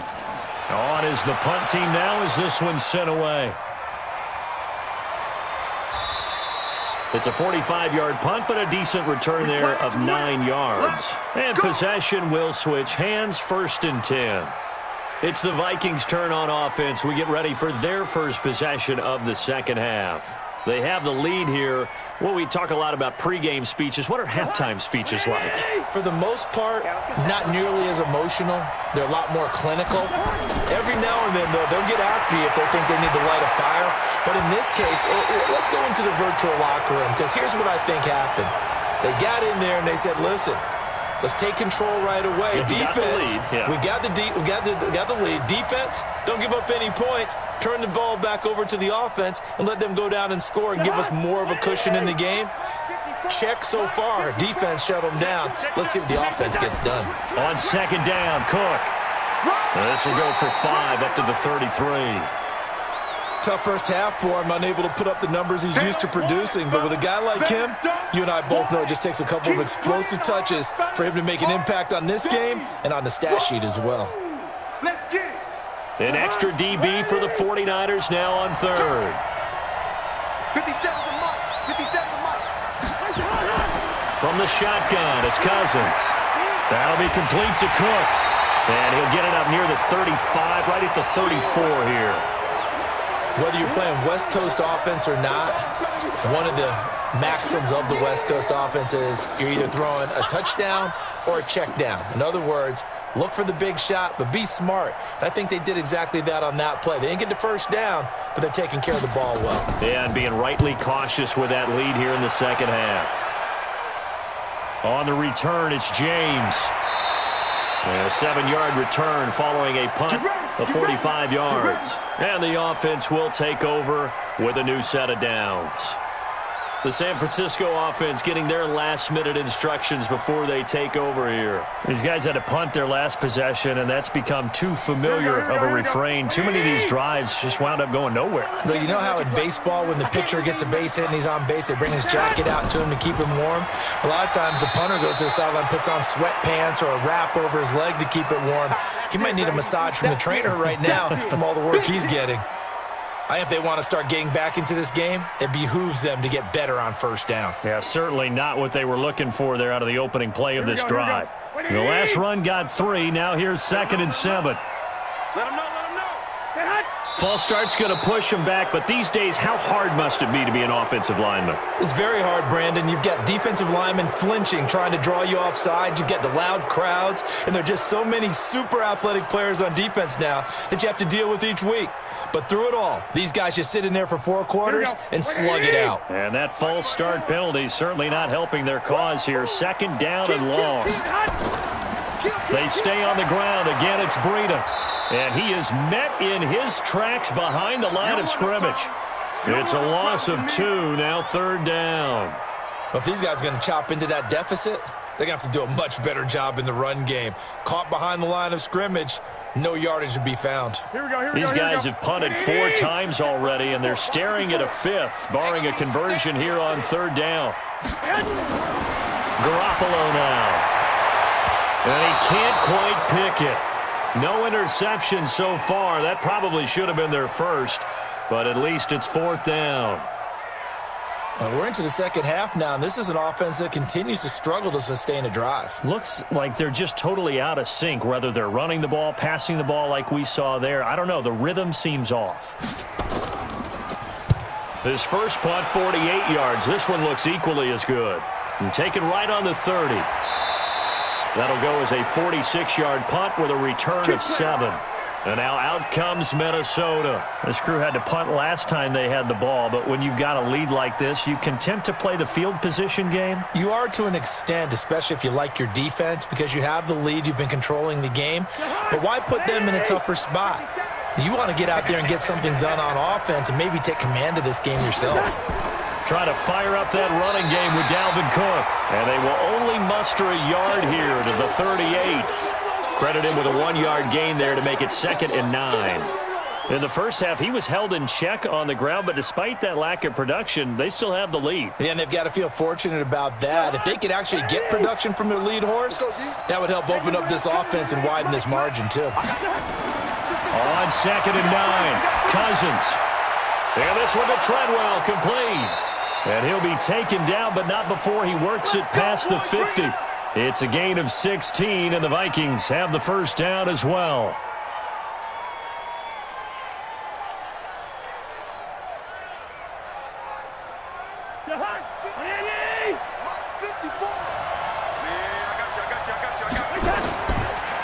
On is the punt team now as this one's sent away. It's a 45-yard punt, but a decent return there of 9 yards. And possession will switch hands, 1st and 10. It's the Vikings' turn on offense. We get ready for their first possession of the 2nd half. They have the lead here. Well, we talk a lot about pregame speeches. What are halftime speeches like? For the most part, not nearly as emotional. They're a lot more clinical. Every now and then, though, they'll get after you if they think they need to light a fire. But in this case, let's go into the virtual locker room, because here's what I think happened. They got in there and they said, listen, let's take control right away. Defense, we got the lead. Defense, don't give up any points. Turn the ball back over to the offense and let them go down and score and give us more of a cushion in the game. Check so far. Defense shut them down. Let's see what the offense gets done. On 2nd down, Cook. This will go for 5 up to the 33. Tough first half for him, unable to put up the numbers he's used to producing. But with a guy like him, you and I both know it just takes a couple of explosive touches for him to make an impact on this game and on the stat sheet as well. Let's get it. An extra DB for the 49ers now on 3rd. 57 to Mike. 57 to Mike. From the shotgun, it's Cousins. That'll be complete to Cook. And he'll get it up near the 35, right at the 34 here. Whether you're playing West Coast offense or not, one of the maxims of the West Coast offense is you're either throwing a touchdown or a check down. In other words, look for the big shot, but be smart. And I think they did exactly that on that play. They didn't get the first down, but they're taking care of the ball well. Yeah, and being rightly cautious with that lead here in the 2nd half. On the return, it's James. And a 7-yard return following a punt of 45 yards. And the offense will take over with a new set of downs. The San Francisco offense getting their last-minute instructions before they take over here. These guys had to punt their last possession, and that's become too familiar of a refrain. Too many of these drives just wound up going nowhere. Well, you know how in baseball, when the pitcher gets a base hit and he's on base, they bring his jacket out to him to keep him warm? A lot of times the punter goes to the sideline, puts on sweatpants or a wrap over his leg to keep it warm. He might need a massage from the trainer right now from all the work he's getting. I think if they want to start getting back into this game, it behooves them to get better on 1st down. Yeah, certainly not what they were looking for there out of the opening play of this drive. The last run got 3. Now here's 2nd and 7. Let him know, let him know. False start's going to push him back, but these days, how hard must it be to be an offensive lineman? It's very hard, Brandon. You've got defensive linemen flinching, trying to draw you offside. You've got the loud crowds, and there are just so many super athletic players on defense now that you have to deal with each week. But through it all, these guys just sit in there for 4 quarters and slug it out. And that false start penalty is certainly not helping their cause here. 2nd down and long. They stay on the ground. Again, it's Breida. And he is met in his tracks behind the line of scrimmage. It's a loss of 2, now 3rd down. But if these guys are going to chop into that deficit, they're going to have to do a much better job in the run game. Caught behind the line of scrimmage, no yardage to be found. These guys have punted 4 times already, and they're staring at a 5th, barring a conversion here on 3rd down. Garoppolo now. And he can't quite pick it. No interception so far. That probably should have been their first, but at least it's 4th down. We're into the second half now, and this is an offense that continues to struggle to sustain a drive. Looks like they're just totally out of sync, whether they're running the ball, passing the ball like we saw there. I don't know. The rhythm seems off. His first punt, 48 yards. This one looks equally as good. And taken right on the 30. That'll go as a 46-yard punt with a return of 7. And now out comes Minnesota. This crew had to punt last time they had the ball, but when you've got a lead like this, you content to play the field position game? You are to an extent, especially if you like your defense, because you have the lead, you've been controlling the game. But why put them in a tougher spot? You want to get out there and get something done on offense and maybe take command of this game yourself. Try to fire up that running game with Dalvin Cook. And they will only muster a yard here to the 38. Credit him with a 1-yard gain there to make it 2nd and 9. In the first half, he was held in check on the ground, but despite that lack of production, they still have the lead. Yeah, and they've got to feel fortunate about that. If they could actually get production from their lead horse, that would help open up this offense and widen this margin too. On 2nd and 9, Cousins. And this one to Treadwell, complete. And he'll be taken down, but not before he works it past the 50. It's a gain of 16, and the Vikings have the first down as well.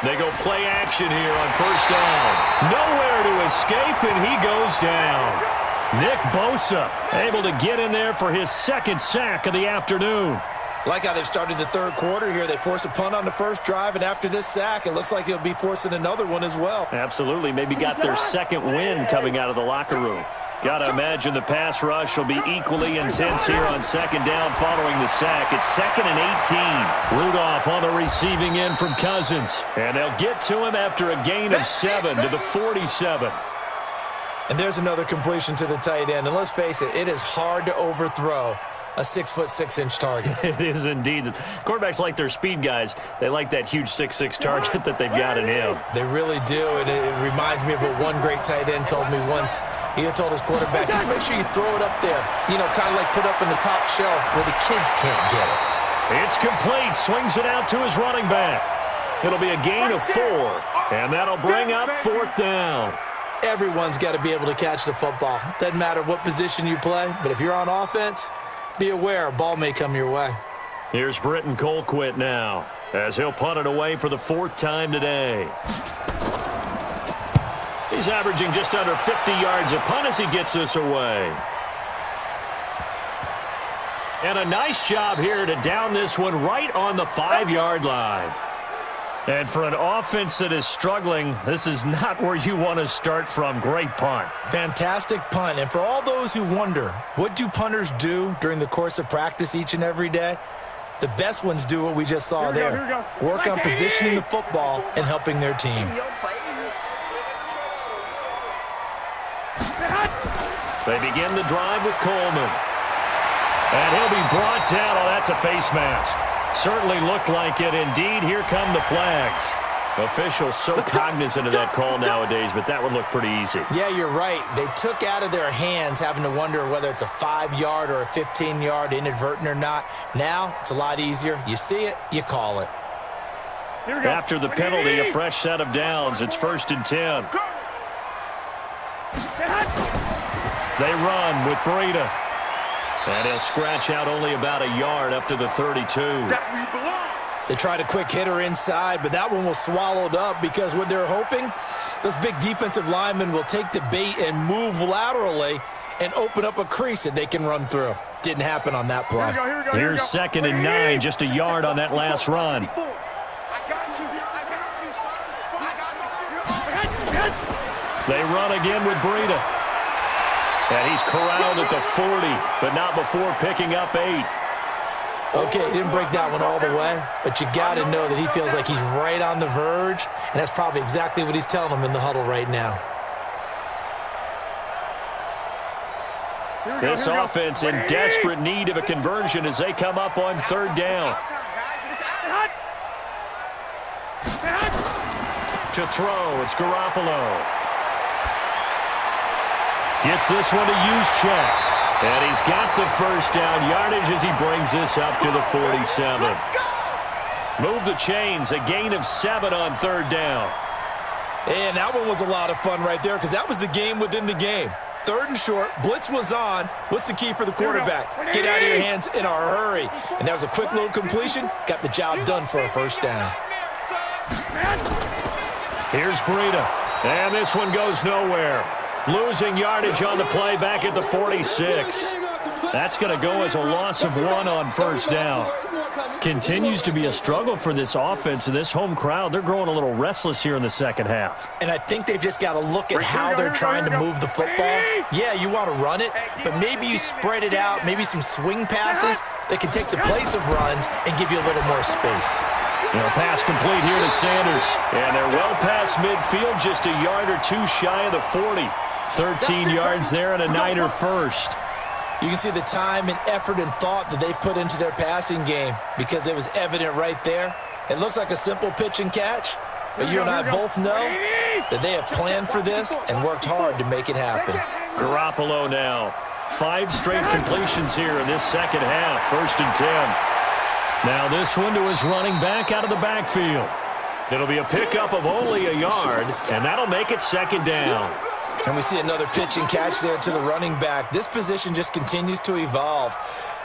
They go play action here on first down. Nowhere to escape, and he goes down. Nick Bosa able to get in there for his 2nd sack of the afternoon. Like how they've started the third quarter here. They force a punt on the first drive, and after this sack, it looks like they'll be forcing another one as well. Absolutely. Maybe got their 2nd win coming out of the locker room. Got to imagine the pass rush will be equally intense here on 2nd down following the sack. It's 2nd and 18. Rudolph on the receiving end from Cousins. And they'll get to him after a gain of 7 to the 47. And there's another completion to the tight end. And let's face it, it is hard to overthrow a 6'6" target. It is indeed. Quarterbacks like their speed guys. They like that huge 6'6" target that they've got in him. They really do, and it reminds me of what one great tight end told me once. He had told his quarterback, just make sure you throw it up there. You know, kind of like put up in the top shelf where the kids can't get it. It's complete. Swings it out to his running back. It'll be a gain of 4, and that'll bring up 4th down. Everyone's got to be able to catch the football. Doesn't matter what position you play, but if you're on offense, be aware a ball may come your way. Here's Britton Colquitt now as he'll punt it away for the 4th time today. He's averaging just under 50 yards a punt as he gets this away. And a nice job here to down this one right on the 5-yard line. And for an offense that is struggling, this is not where you want to start from. Great punt. Fantastic punt. And for all those who wonder, what do punters do during the course of practice each and every day? The best ones do what we just saw there. Work on positioning the football and helping their team. They begin the drive with Coleman. And he'll be brought down. Oh, that's a face mask. Certainly looked like it. Indeed, here come the flags. Officials so cognizant of that call nowadays, but that would look pretty easy. Yeah, you're right. They took out of their hands having to wonder whether it's a 5-yard or a 15-yard inadvertent or not. Now, it's a lot easier. You see it, you call it. After the penalty, a fresh set of downs. It's 1st and 10. They run with Breida. And he'll scratch out only about a yard up to the 32. They tried a quick hitter inside, but that one was swallowed up because what they're hoping, those big defensive linemen will take the bait and move laterally and open up a crease that they can run through. Didn't happen on that play. Here's 2nd and 9, just a yard on that last run. They run again with Breida. And he's corralled at the 40, but not before picking up 8. Okay, he didn't break that one all the way, but you got to know that he feels like he's right on the verge, and that's probably exactly what he's telling them in the huddle right now. This offense in desperate need of a conversion as they come up on 3rd down. To throw, it's Garoppolo. Gets this one to Juszczyk. And he's got the first down yardage as he brings this up to the 47. Move the chains, a gain of 7 on third down. And that one was a lot of fun right there because that was the game within the game. Third and short, blitz was on. What's the key for the quarterback? Get out of your hands in a hurry. And that was a quick little completion. Got the job done for a first down. Here's Breida. And this one goes nowhere. Losing yardage on the play back at the 46. That's going to go as a loss of 1 on first down. Continues to be a struggle for this offense and this home crowd. They're growing a little restless here in the second half. And I think they've just got to look at how they're trying to move the football. Yeah, you want to run it, but maybe you spread it out, maybe some swing passes that can take the place of runs and give you a little more space. Pass complete here to Sanders. And they're well past midfield, just a yard or 2 shy of the 40. 13 yards there and a Niner first. You can see the time and effort and thought that they put into their passing game because it was evident right there. It looks like a simple pitch and catch, but you and I both know that they have planned for this and worked hard to make it happen. Garoppolo now. 5 straight completions here in this second half. 1st and 10. Now this one to his running back out of the backfield. It'll be a pickup of only a yard, and that'll make it 2nd down. And we see another pitch and catch there to the running back. This position just continues to evolve.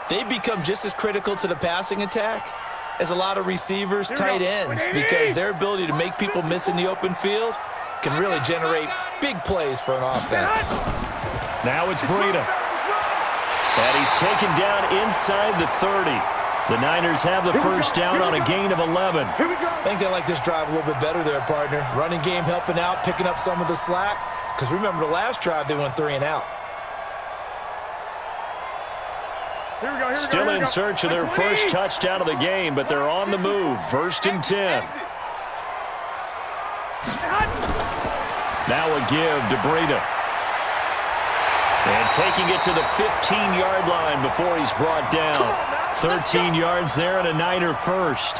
They become just as critical to the passing attack as a lot of receivers, tight ends, because their ability to make people miss in the open field can really generate big plays for an offense. Now it's Breida. And he's taken down inside the 30. The Niners have the first down on a gain of 11. I think they like this drive a little bit better there, partner. Running game helping out, picking up some of the slack. Because remember, the last drive, they went 3 and out. Still in search of their first touchdown of the game, but they're on the move. 1st and 10. Now a give to Breida. And taking it to the 15-yard line before he's brought down. 13 yards there and a Niner first.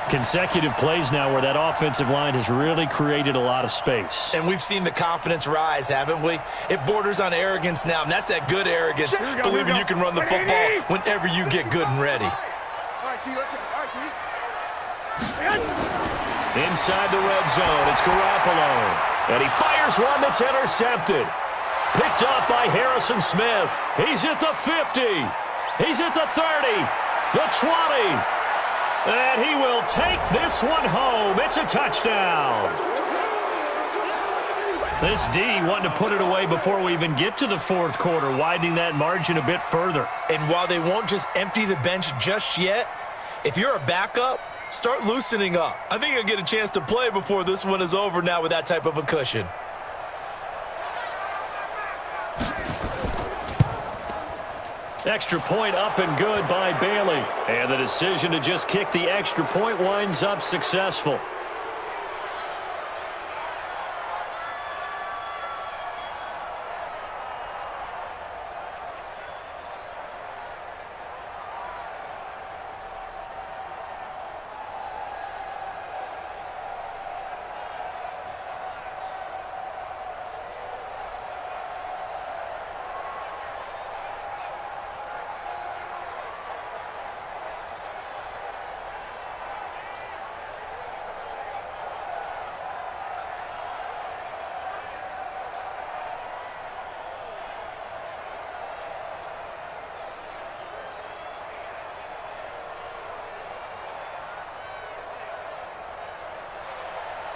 Consecutive plays now where that offensive line has really created a lot of space. And we've seen the confidence rise, haven't we? It borders on arrogance now, and that's that good arrogance, believing you can run the football whenever you get good and ready. Inside the red zone, it's Garoppolo. And he fires one that's intercepted. Picked up by Harrison Smith. He's at the 50. He's at the 30. The 20. And he will take this one home. It's a touchdown. This D wanting to put it away before we even get to the 4th quarter, widening that margin a bit further. And while they won't just empty the bench just yet, if you're a backup, start loosening up. I think you'll get a chance to play before this one is over now with that type of a cushion. Extra point up and good by Bailey. And the decision to just kick the extra point winds up successful.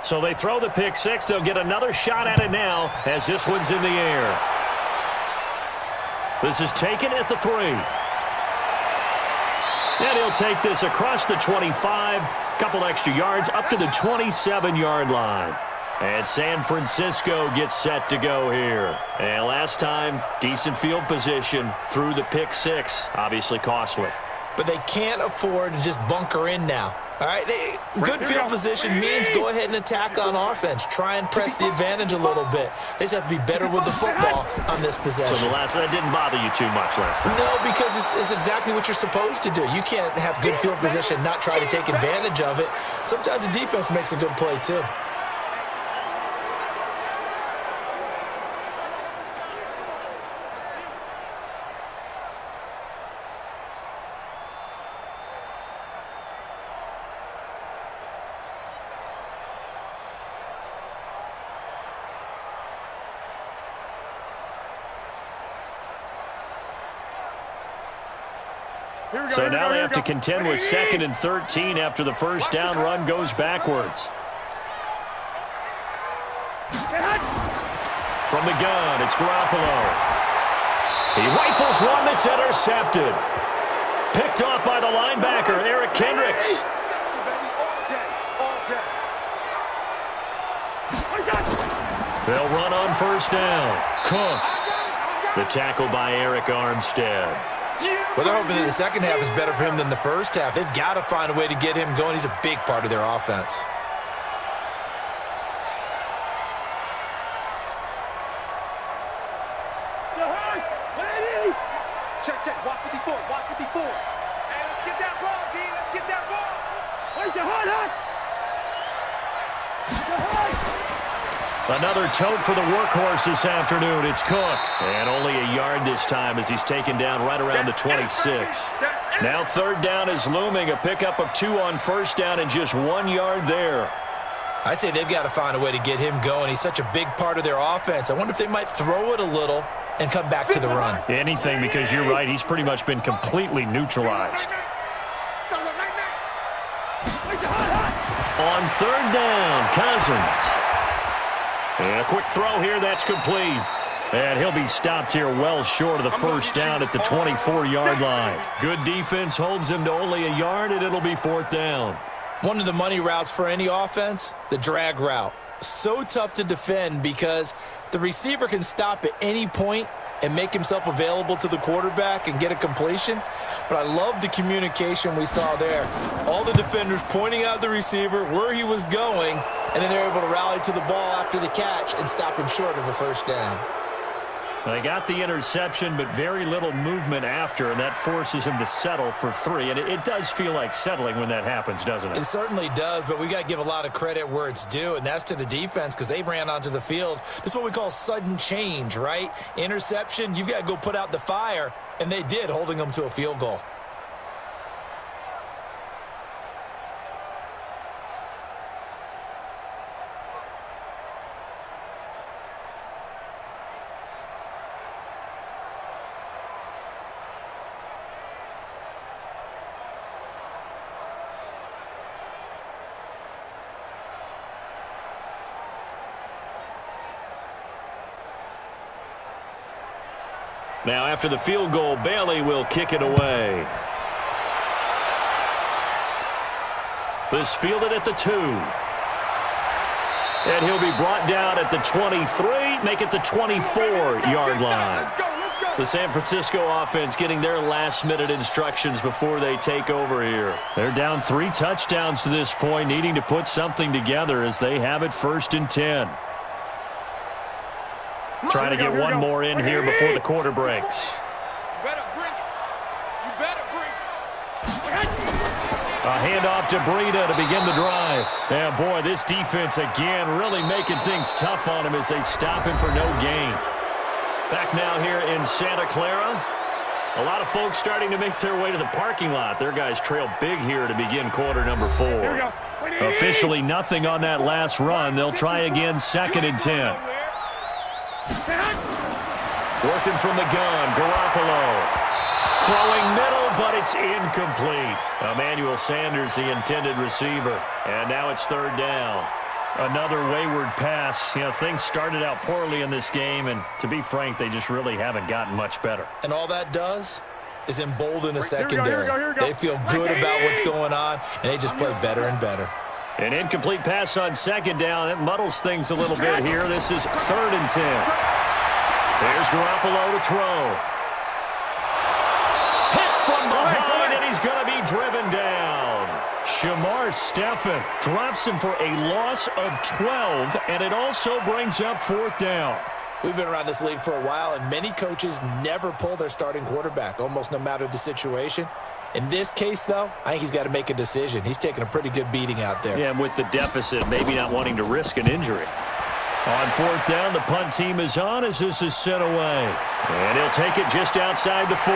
So they throw the pick 6. They'll get another shot at it now as this one's in the air. This is taken at the 3. And he'll take this across the 25. Couple extra yards up to the 27-yard line. And San Francisco gets set to go here. And last time, decent field position through the pick 6. Obviously costly. But they can't afford to just bunker in now. All right, good field position means go ahead and attack on offense. Try and press the advantage a little bit. They just have to be better with the football on this possession. So that didn't bother you too much last time? No, because it's exactly what you're supposed to do. You can't have good field position and not try to take advantage of it. Sometimes the defense makes a good play too. So now they have to contend with 2nd and 13 after the first down run goes backwards. From the gun, it's Garoppolo. He rifles one that's intercepted. Picked off by the linebacker, Eric Kendricks. They'll run on first down. Cook. The tackle by Eric Armstead. Well, they're hoping that the second half is better for him than the first half. They've got to find a way to get him going. He's a big part of their offense. Check. Watch 54. Watch 54. Hey, let's get that ball, D. Let's get that ball. Wait, the hard. Another tote for the workhorse this afternoon. It's Cook. And only a yard this time as he's taken down right around the 26. Now 3rd down is looming. A pickup of 2 on first down and just 1 yard there. I'd say they've got to find a way to get him going. He's such a big part of their offense. I wonder if they might throw it a little and come back to the run. Anything, because you're right. He's pretty much been completely neutralized. On 3rd down, Cousins. And a quick throw here, that's complete. And he'll be stopped here well short of the first down at the 24-yard line. Good defense holds him to only a yard, and it'll be 4th down. One of the money routes for any offense, the drag route. So tough to defend because the receiver can stop at any point and make himself available to the quarterback and get a completion. But I love the communication we saw there. All the defenders pointing out the receiver, where he was going, and then they're able to rally to the ball after the catch and stop him short of a first down. They got the interception, but very little movement after, and that forces him to settle for 3. And it does feel like settling when that happens, doesn't it? It certainly does, but we got to give a lot of credit where it's due, and that's to the defense because they ran onto the field. This is what we call sudden change, right? Interception, you've got to go put out the fire, and they did, holding them to a field goal. Now, after the field goal, Bailey will kick it away. This fielded at the 2. And he'll be brought down at the 23, make it the 24-yard line. The San Francisco offense getting their last-minute instructions before they take over here. They're down 3 touchdowns to this point, needing to put something together as they have it 1st and 10. Trying to get one more in here before the quarter breaks. A handoff to Breida to begin the drive. And boy, this defense again really making things tough on him as they stop him for no gain. Back now here in Santa Clara. A lot of folks starting to make their way to the parking lot. Their guys trail big here to begin quarter number 4. Officially nothing on that last run. They'll try again 2nd and 10. Working from the gun, Garoppolo. Throwing middle, but it's incomplete. Emmanuel Sanders, the intended receiver. And now it's 3rd down. Another wayward pass. You know, things started out poorly in this game, and to be frank, they just really haven't gotten much better. And all that does is embolden a secondary. They feel good about what's going on, and they just play better and better. An incomplete pass on 2nd down. That muddles things a little bit here. This is 3rd and 10. There's Garoppolo to throw. Hit from behind, and he's going to be driven down. Shamar Stephen drops him for a loss of 12, and it also brings up 4th down. We've been around this league for a while, and many coaches never pull their starting quarterback, almost no matter the situation. In this case, though, I think he's got to make a decision. He's taking a pretty good beating out there. Yeah, and with the deficit, maybe not wanting to risk an injury. On 4th down, the punt team is on as this is sent away. And he'll take it just outside the 40.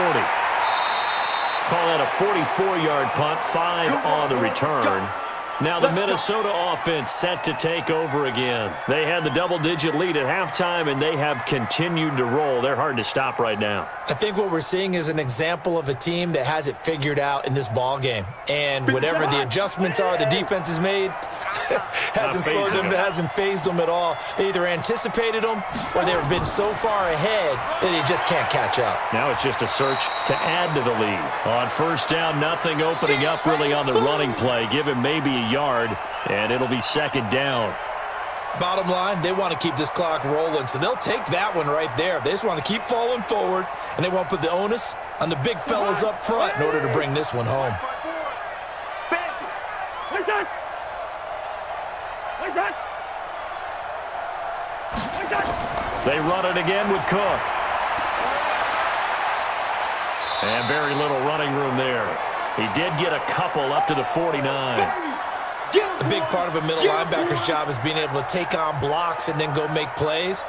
Call that a 44-yard punt, 5 on the return. Now the Minnesota offense set to take over again. They had the double-digit lead at halftime, and they have continued to roll. They're hard to stop right now. I think what we're seeing is an example of a team that has it figured out in this ball game. And whatever the adjustments are the defense has made hasn't slowed them, hasn't phased them at all. They either anticipated them or they've been so far ahead that they just can't catch up. Now it's just a search to add to the lead. On first down, nothing opening up really on the running play. Give him maybe a yard, and it'll be second down. Bottom line, they want to keep this clock rolling, so they'll take that one right there. They just want to keep falling forward, and they want to put the onus on the big fellas up front in order to bring this one home. They run it again with Cook. And very little running room there. He did get a couple up to the 49. A big part of a middle linebacker's job is being able to take on blocks and then go make plays.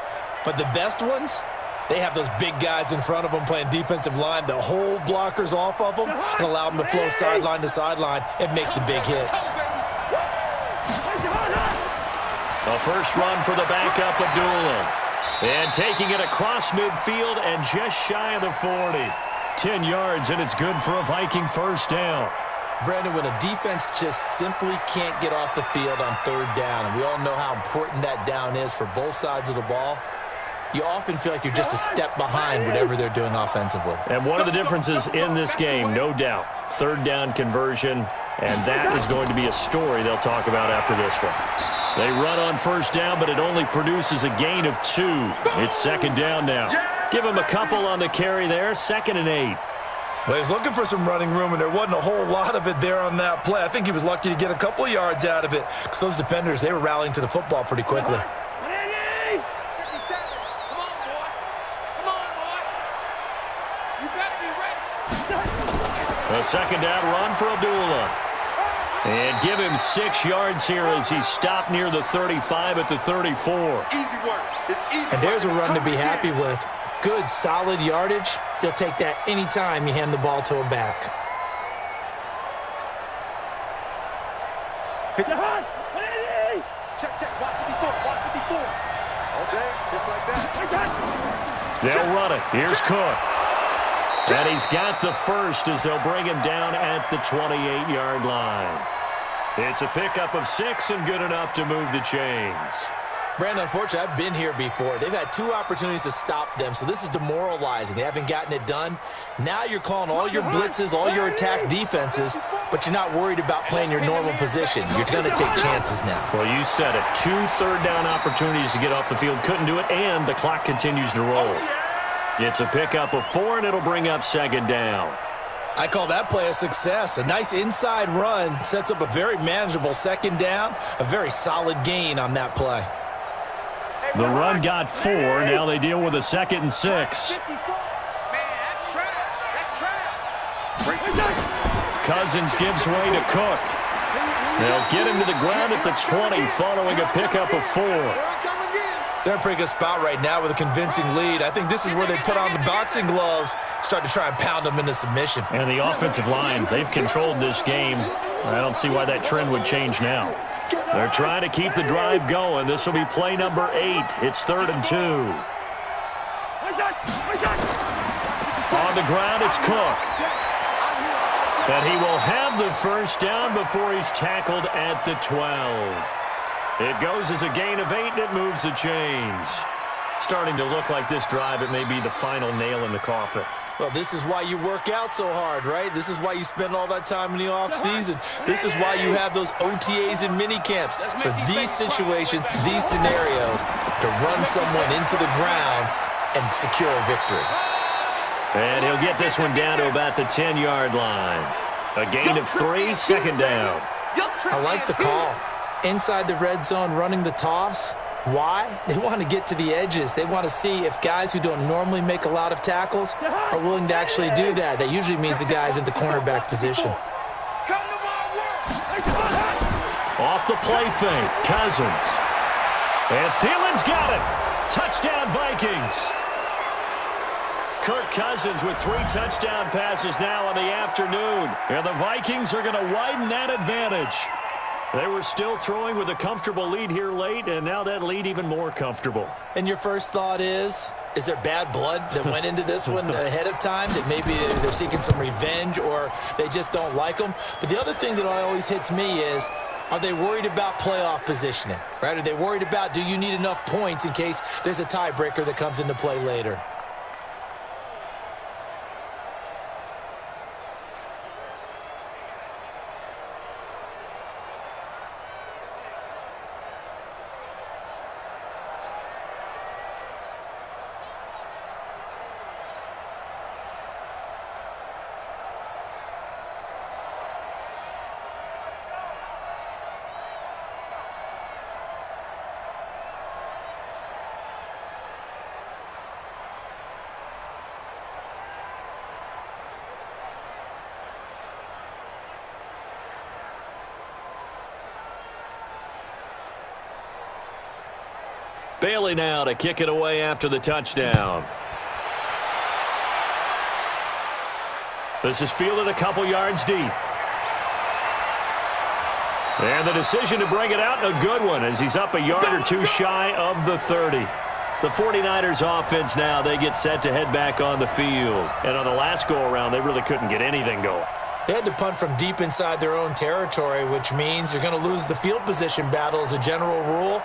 But the best ones, they have those big guys in front of them playing defensive line to hold blockers off of them and allow them to flow sideline to sideline and make the big hits. A first run for the backup, Abdullah. And taking it across midfield and just shy of the 40. 10 yards, and it's good for a Viking first down. Brandon, when a defense just simply can't get off the field on third down, and we all know how important that down is for both sides of the ball, you often feel like you're just a step behind whatever they're doing offensively. And one of the differences in this game, no doubt, third down conversion, and that is going to be a story they'll talk about after this one. They run on first down, but it only produces a gain of 2. It's second down now. Give him a couple on the carry there, 2nd and 8. Well, he's looking for some running room, and there wasn't a whole lot of it there on that play. I think he was lucky to get a couple of yards out of it because those defenders, they were rallying to the football pretty quickly. A second down run for Abdullah. And give him 6 yards here as he's stopped near the 35 at the 34. And there's a run to be happy with. Good, solid yardage. He'll take that anytime you hand the ball to a back. Check, watch 54, watch 54. Okay, just like that. They'll run it. Here's Cook. And he's got the first as they'll bring him down at the 28-yard line. It's a pickup of 6 and good enough to move the chains. Brandon, unfortunately, I've been here before. They've had 2 opportunities to stop them, so this is demoralizing. They haven't gotten it done. Now you're calling all your blitzes, all your attack defenses, but you're not worried about playing your normal position. You're going to take chances now. Well, you said it. 2 third-down opportunities to get off the field. Couldn't do it, and the clock continues to roll. It's a pickup of 4, and it'll bring up second down. I call that play a success. A nice inside run sets up a very manageable second down, a very solid gain on that play. The run got 4. Now they deal with a 2nd and 6. Cousins gives way to Cook. They'll get him to the ground at the 20 following a pickup of 4. They're in a pretty good spot right now with a convincing lead. I think this is where they put on the boxing gloves, start to try and pound them into submission. And the offensive line, they've controlled this game. I don't see why that trend would change now. They're trying to keep the drive going. This will be play number 8. It's 3rd and 2. On the ground, it's Cook. And he will have the first down before he's tackled at the 12. It goes as a gain of 8, and it moves the chains. Starting to look like this drive, it may be the final nail in the coffin. Well, this is why you work out so hard, right? This is why you spend all that time in the offseason. This is why you have those OTAs and mini camps for these situations, these scenarios, to run someone into the ground and secure a victory. And he'll get this one down to about the 10-yard line. A gain of 3, second down. I like the call. Inside the red zone, running the toss. Why? They want to get to the edges. They want to see if guys who don't normally make a lot of tackles are willing to actually do that. That usually means the guy's in the cornerback position. Off the play fake, Cousins. And Thielen's got it. Touchdown, Vikings. Kirk Cousins with 3 touchdown passes now in the afternoon. And the Vikings are going to widen that advantage. They were still throwing with a comfortable lead here late, and now that lead even more comfortable. And your first thought is there bad blood that went into this one ahead of time, that maybe they're seeking some revenge or they just don't like them? But the other thing that always hits me is, are they worried about playoff positioning, right? Are they worried about, do you need enough points in case there's a tiebreaker that comes into play later? Bailey now to kick it away after the touchdown. This is fielded a couple yards deep. And the decision to bring it out, a good one, as he's up a yard or two shy of the 30. The 49ers offense now, they get set to head back on the field. And on the last go-around, they really couldn't get anything going. They had to punt from deep inside their own territory, which means you're going to lose the field position battle as a general rule.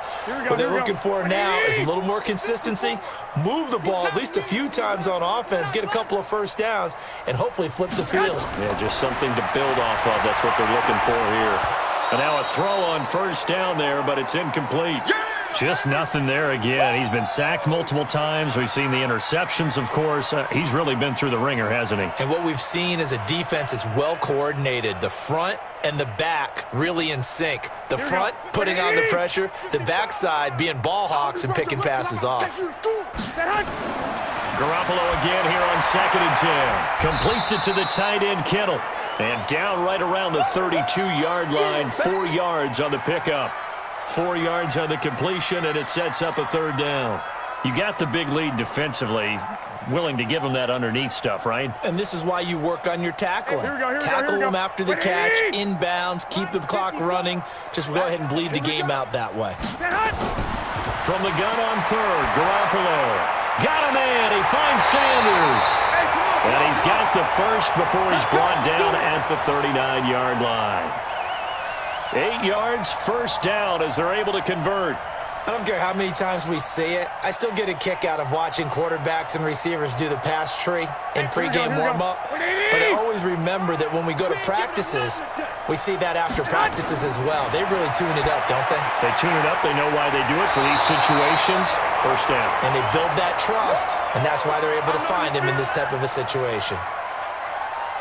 What they're looking for now is a little more consistency, move the ball at least a few times on offense, get a couple of first downs, and hopefully flip the field. Yeah, just something to build off of. That's what they're looking for here. And now a throw on first down there, but it's incomplete. Just nothing there again. He's been sacked multiple times. We've seen the interceptions, of course. He's really been through the ringer, hasn't he? And what we've seen is a defense that's well coordinated. The front and the back really in sync. The front putting on the pressure, the backside being ball hawks and picking passes off. Garoppolo again here on 2nd and 10. Completes it to the tight end, Kittle. And down right around the 32-yard line, 4 yards on the pickup. 4 yards on the completion, and it sets up a third down. You got the big lead defensively, willing to give them that underneath stuff, right? And this is why you work on your tackling. Tackle them after the catch, inbounds, keep the clock running. Just go ahead and bleed the game out that way. From the gun on third, Garoppolo. Got a man. He finds Sanders. And he's got the first before he's brought down at the 39-yard line. 8 yards, first down as they're able to convert. I don't care how many times we see it. I still get a kick out of watching quarterbacks and receivers do the pass tree in pregame warm-up. But I always remember that when we go to practices, we see that after practices as well. They really tune it up, don't they? They tune it up. They know why they do it for these situations. First down. And they build that trust, and that's why they're able to find him in this type of a situation.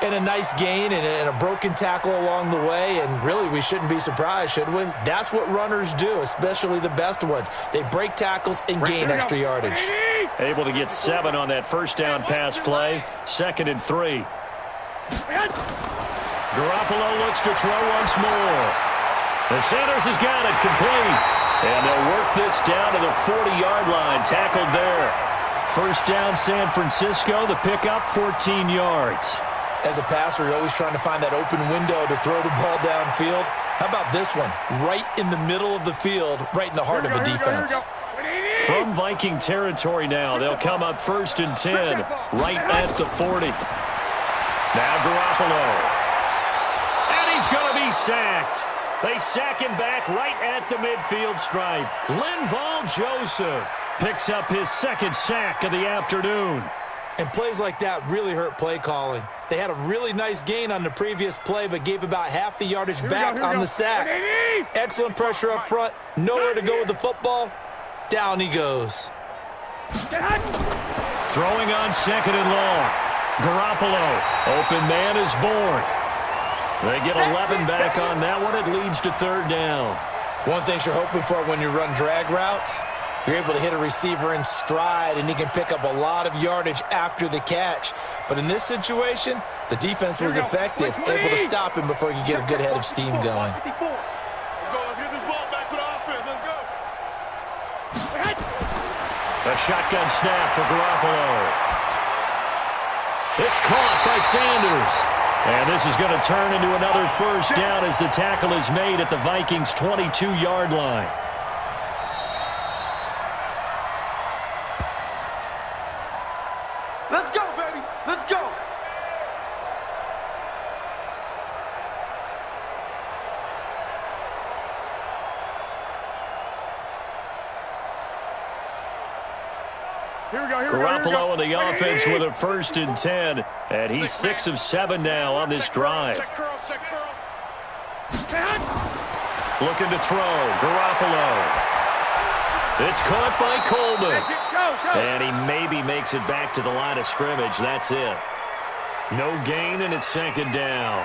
And a nice gain and a broken tackle along the way, and really we shouldn't be surprised, should we? That's what runners do, especially the best ones. They break tackles and gain extra yardage. Able to get 7 on that first down pass play. 2nd and 3. Garoppolo looks to throw once more. And Sanders has got it complete. And they'll work this down to the 40-yard line. Tackled there. First down San Francisco. The pickup, 14 yards. As a passer, you're always trying to find that open window to throw the ball downfield. How about this one? Right in the middle of the field, right in the heart of a defense. From Viking territory now, they'll come up 1st and 10, right at the 40. Now Garoppolo. And he's going to be sacked. They sack him back right at the midfield stripe. Linval Joseph picks up his 2nd sack of the afternoon. And plays like that really hurt play calling. They had a really nice gain on the previous play, but gave about half the yardage back on the sack. Excellent pressure up front. Nowhere to go with the football. Down he goes. Throwing on 2nd and long. Garoppolo. Open man is born. They get 11 back on that one. It leads to 3rd down. One thing you're hoping for when you run drag routes, you're able to hit a receiver in stride, and he can pick up a lot of yardage after the catch. But in this situation, the defense was effective, able to stop him before he could get a good head of steam going. Let's go. Let's get this ball back for the offense. Let's go. A shotgun snap for Garoppolo. It's caught by Sanders. And this is going to turn into another first down as the tackle is made at the Vikings' 22-yard line. Let's go, baby. Let's go. Here we go. Garoppolo in the offense with a 1st and 10. And he's 6 of 7 now on this drive. Check curls, check curls. Looking to throw. Garoppolo. It's caught by Coleman. And he maybe makes it back to the line of scrimmage. That's it. No gain, and it's 2nd down.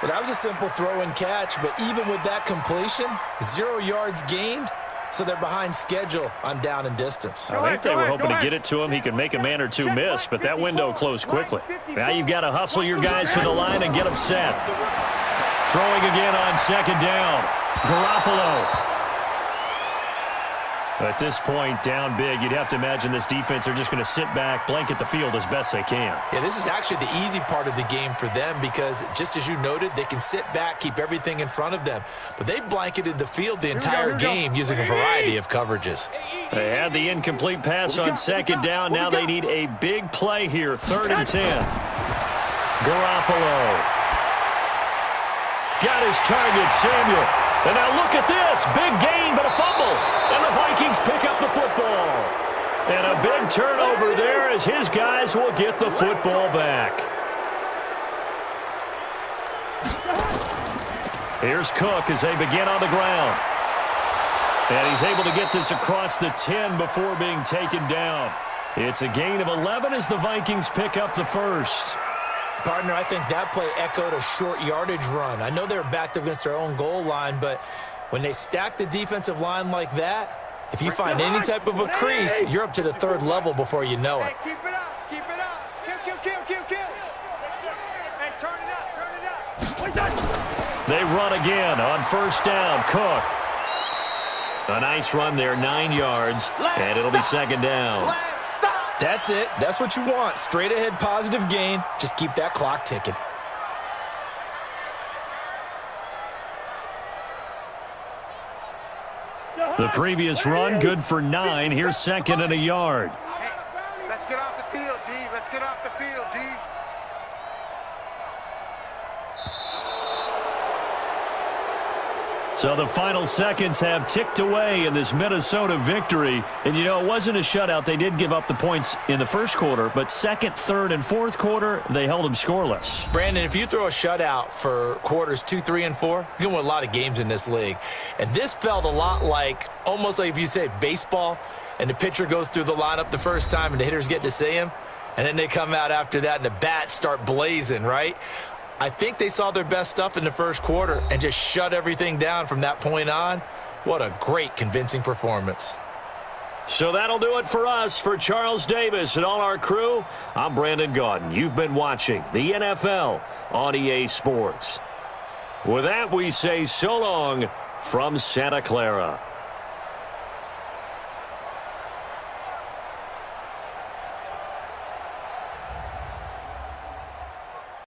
Well, that was a simple throw and catch, but even with that completion, 0 yards gained. So they're behind schedule on down and distance. I think they were hoping to get it to him. He could make a man or two miss, but that window closed quickly. Now you've got to hustle your guys to the line and get them set. Throwing again on 2nd down. Garoppolo. At this point, down big, you'd have to imagine this defense are just going to sit back, blanket the field as best they can. Yeah, this is actually the easy part of the game for them because, just as you noted, they can sit back, keep everything in front of them. But they've blanketed the field the entire game using a variety of coverages. They had the incomplete pass on 2nd down. Now they need a big play here, 3rd and 10. Garoppolo. Got his target, Samuel. And now look at this. Big gain, but a fumble. And the Vikings pick up the football. And a big turnover there as his guys will get the football back. Here's Cook as they begin on the ground. And he's able to get this across the 10 before being taken down. It's a gain of 11 as the Vikings pick up the 1st. Partner, I think that play echoed a short yardage run. I know they're backed up against their own goal line, but when they stack the defensive line like that, if you find any type of a crease, you're up to the 3rd level before you know it. Hey, keep it up. Keep it up. Kill. Hey, turn it up. They run again on 1st down. Cook. A nice run there, 9 yards, and it'll be 2nd down. That's it. That's what you want. Straight ahead positive gain. Just keep that clock ticking. The previous run, good for 9. Here's 2nd and a yard. Hey, let's get off the field, D. Let's get off the field, D. So the final seconds have ticked away in this Minnesota victory. And, you know, it wasn't a shutout. They did give up the points in the 1st quarter, but 2nd, 3rd, and 4th quarter, they held them scoreless. Brandon, if you throw a shutout for quarters 2, 3, and 4, you can win a lot of games in this league. And this felt a lot like, almost like if you say baseball, and the pitcher goes through the lineup the first time and the hitters get to see him, and then they come out after that and the bats start blazing, right? I think they saw their best stuff in the 1st quarter and just shut everything down from that point on. What a great, convincing performance. So that'll do it for us. For Charles Davis and all our crew, I'm Brandon Gaudin. You've been watching the NFL on EA Sports. With that, we say so long from Santa Clara.